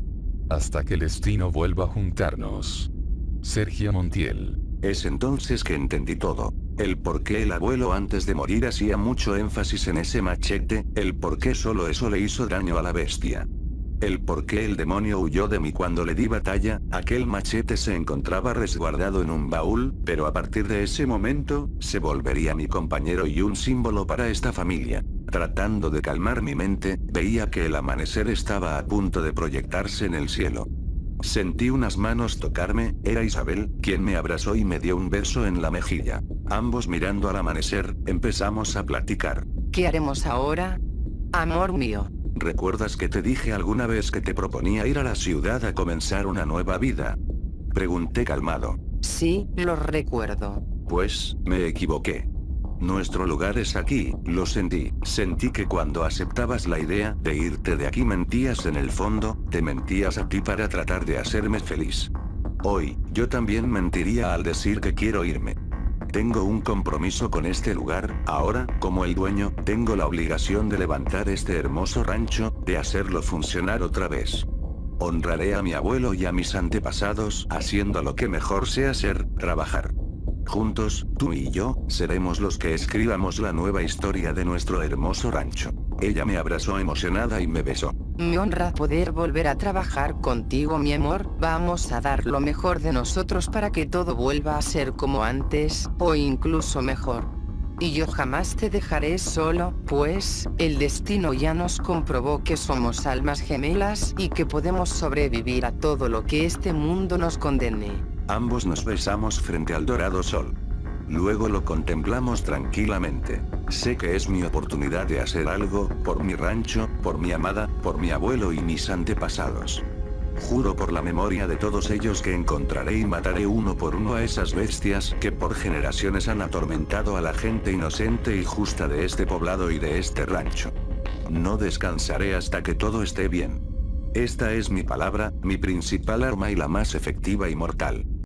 Hasta que el destino vuelva a juntarnos. Sergio Montiel.
Es entonces que entendí todo. El por qué el abuelo antes de morir hacía mucho énfasis en ese machete, el por qué solo eso le hizo daño a la bestia. El por qué el demonio huyó de mí cuando le di batalla, aquel machete se encontraba resguardado en un baúl, pero a partir de ese momento, se volvería mi compañero y un símbolo para esta familia. Tratando de calmar mi mente, veía que el amanecer estaba a punto de proyectarse en el cielo. Sentí unas manos tocarme, era Isabel, quien me abrazó y me dio un beso en la mejilla. Ambos mirando al amanecer, empezamos a platicar.
¿Qué haremos ahora? Amor mío.
¿Recuerdas que te dije alguna vez que te proponía ir a la ciudad a comenzar una nueva vida? Pregunté calmado.
Sí, lo recuerdo.
Pues, me equivoqué. Nuestro lugar es aquí, lo sentí. Sentí que cuando aceptabas la idea de irte de aquí mentías en el fondo, te mentías a ti para tratar de hacerme feliz. Hoy, yo también mentiría al decir que quiero irme. Tengo un compromiso con este lugar, ahora, como el dueño, tengo la obligación de levantar este hermoso rancho, de hacerlo funcionar otra vez. Honraré a mi abuelo y a mis antepasados, haciendo lo que mejor sé hacer, trabajar. Juntos, tú y yo, seremos los que escribamos la nueva historia de nuestro hermoso rancho. Ella me abrazó emocionada y me besó.
Me honra poder volver a trabajar contigo, mi amor. Vamos a dar lo mejor de nosotros para que todo vuelva a ser como antes, o incluso mejor. Y yo jamás te dejaré solo, pues, el destino ya nos comprobó que somos almas gemelas y que podemos sobrevivir a todo lo que este mundo nos condene.
Ambos nos besamos frente al dorado sol. Luego lo contemplamos tranquilamente. Sé que es mi oportunidad de hacer algo, por mi rancho, por mi amada, por mi abuelo y mis antepasados. Juro por la memoria de todos ellos que encontraré y mataré uno por uno a esas bestias que por generaciones han atormentado a la gente inocente y justa de este poblado y de este rancho. No descansaré hasta que todo esté bien. Esta es mi palabra, mi principal arma y la más efectiva y mortal.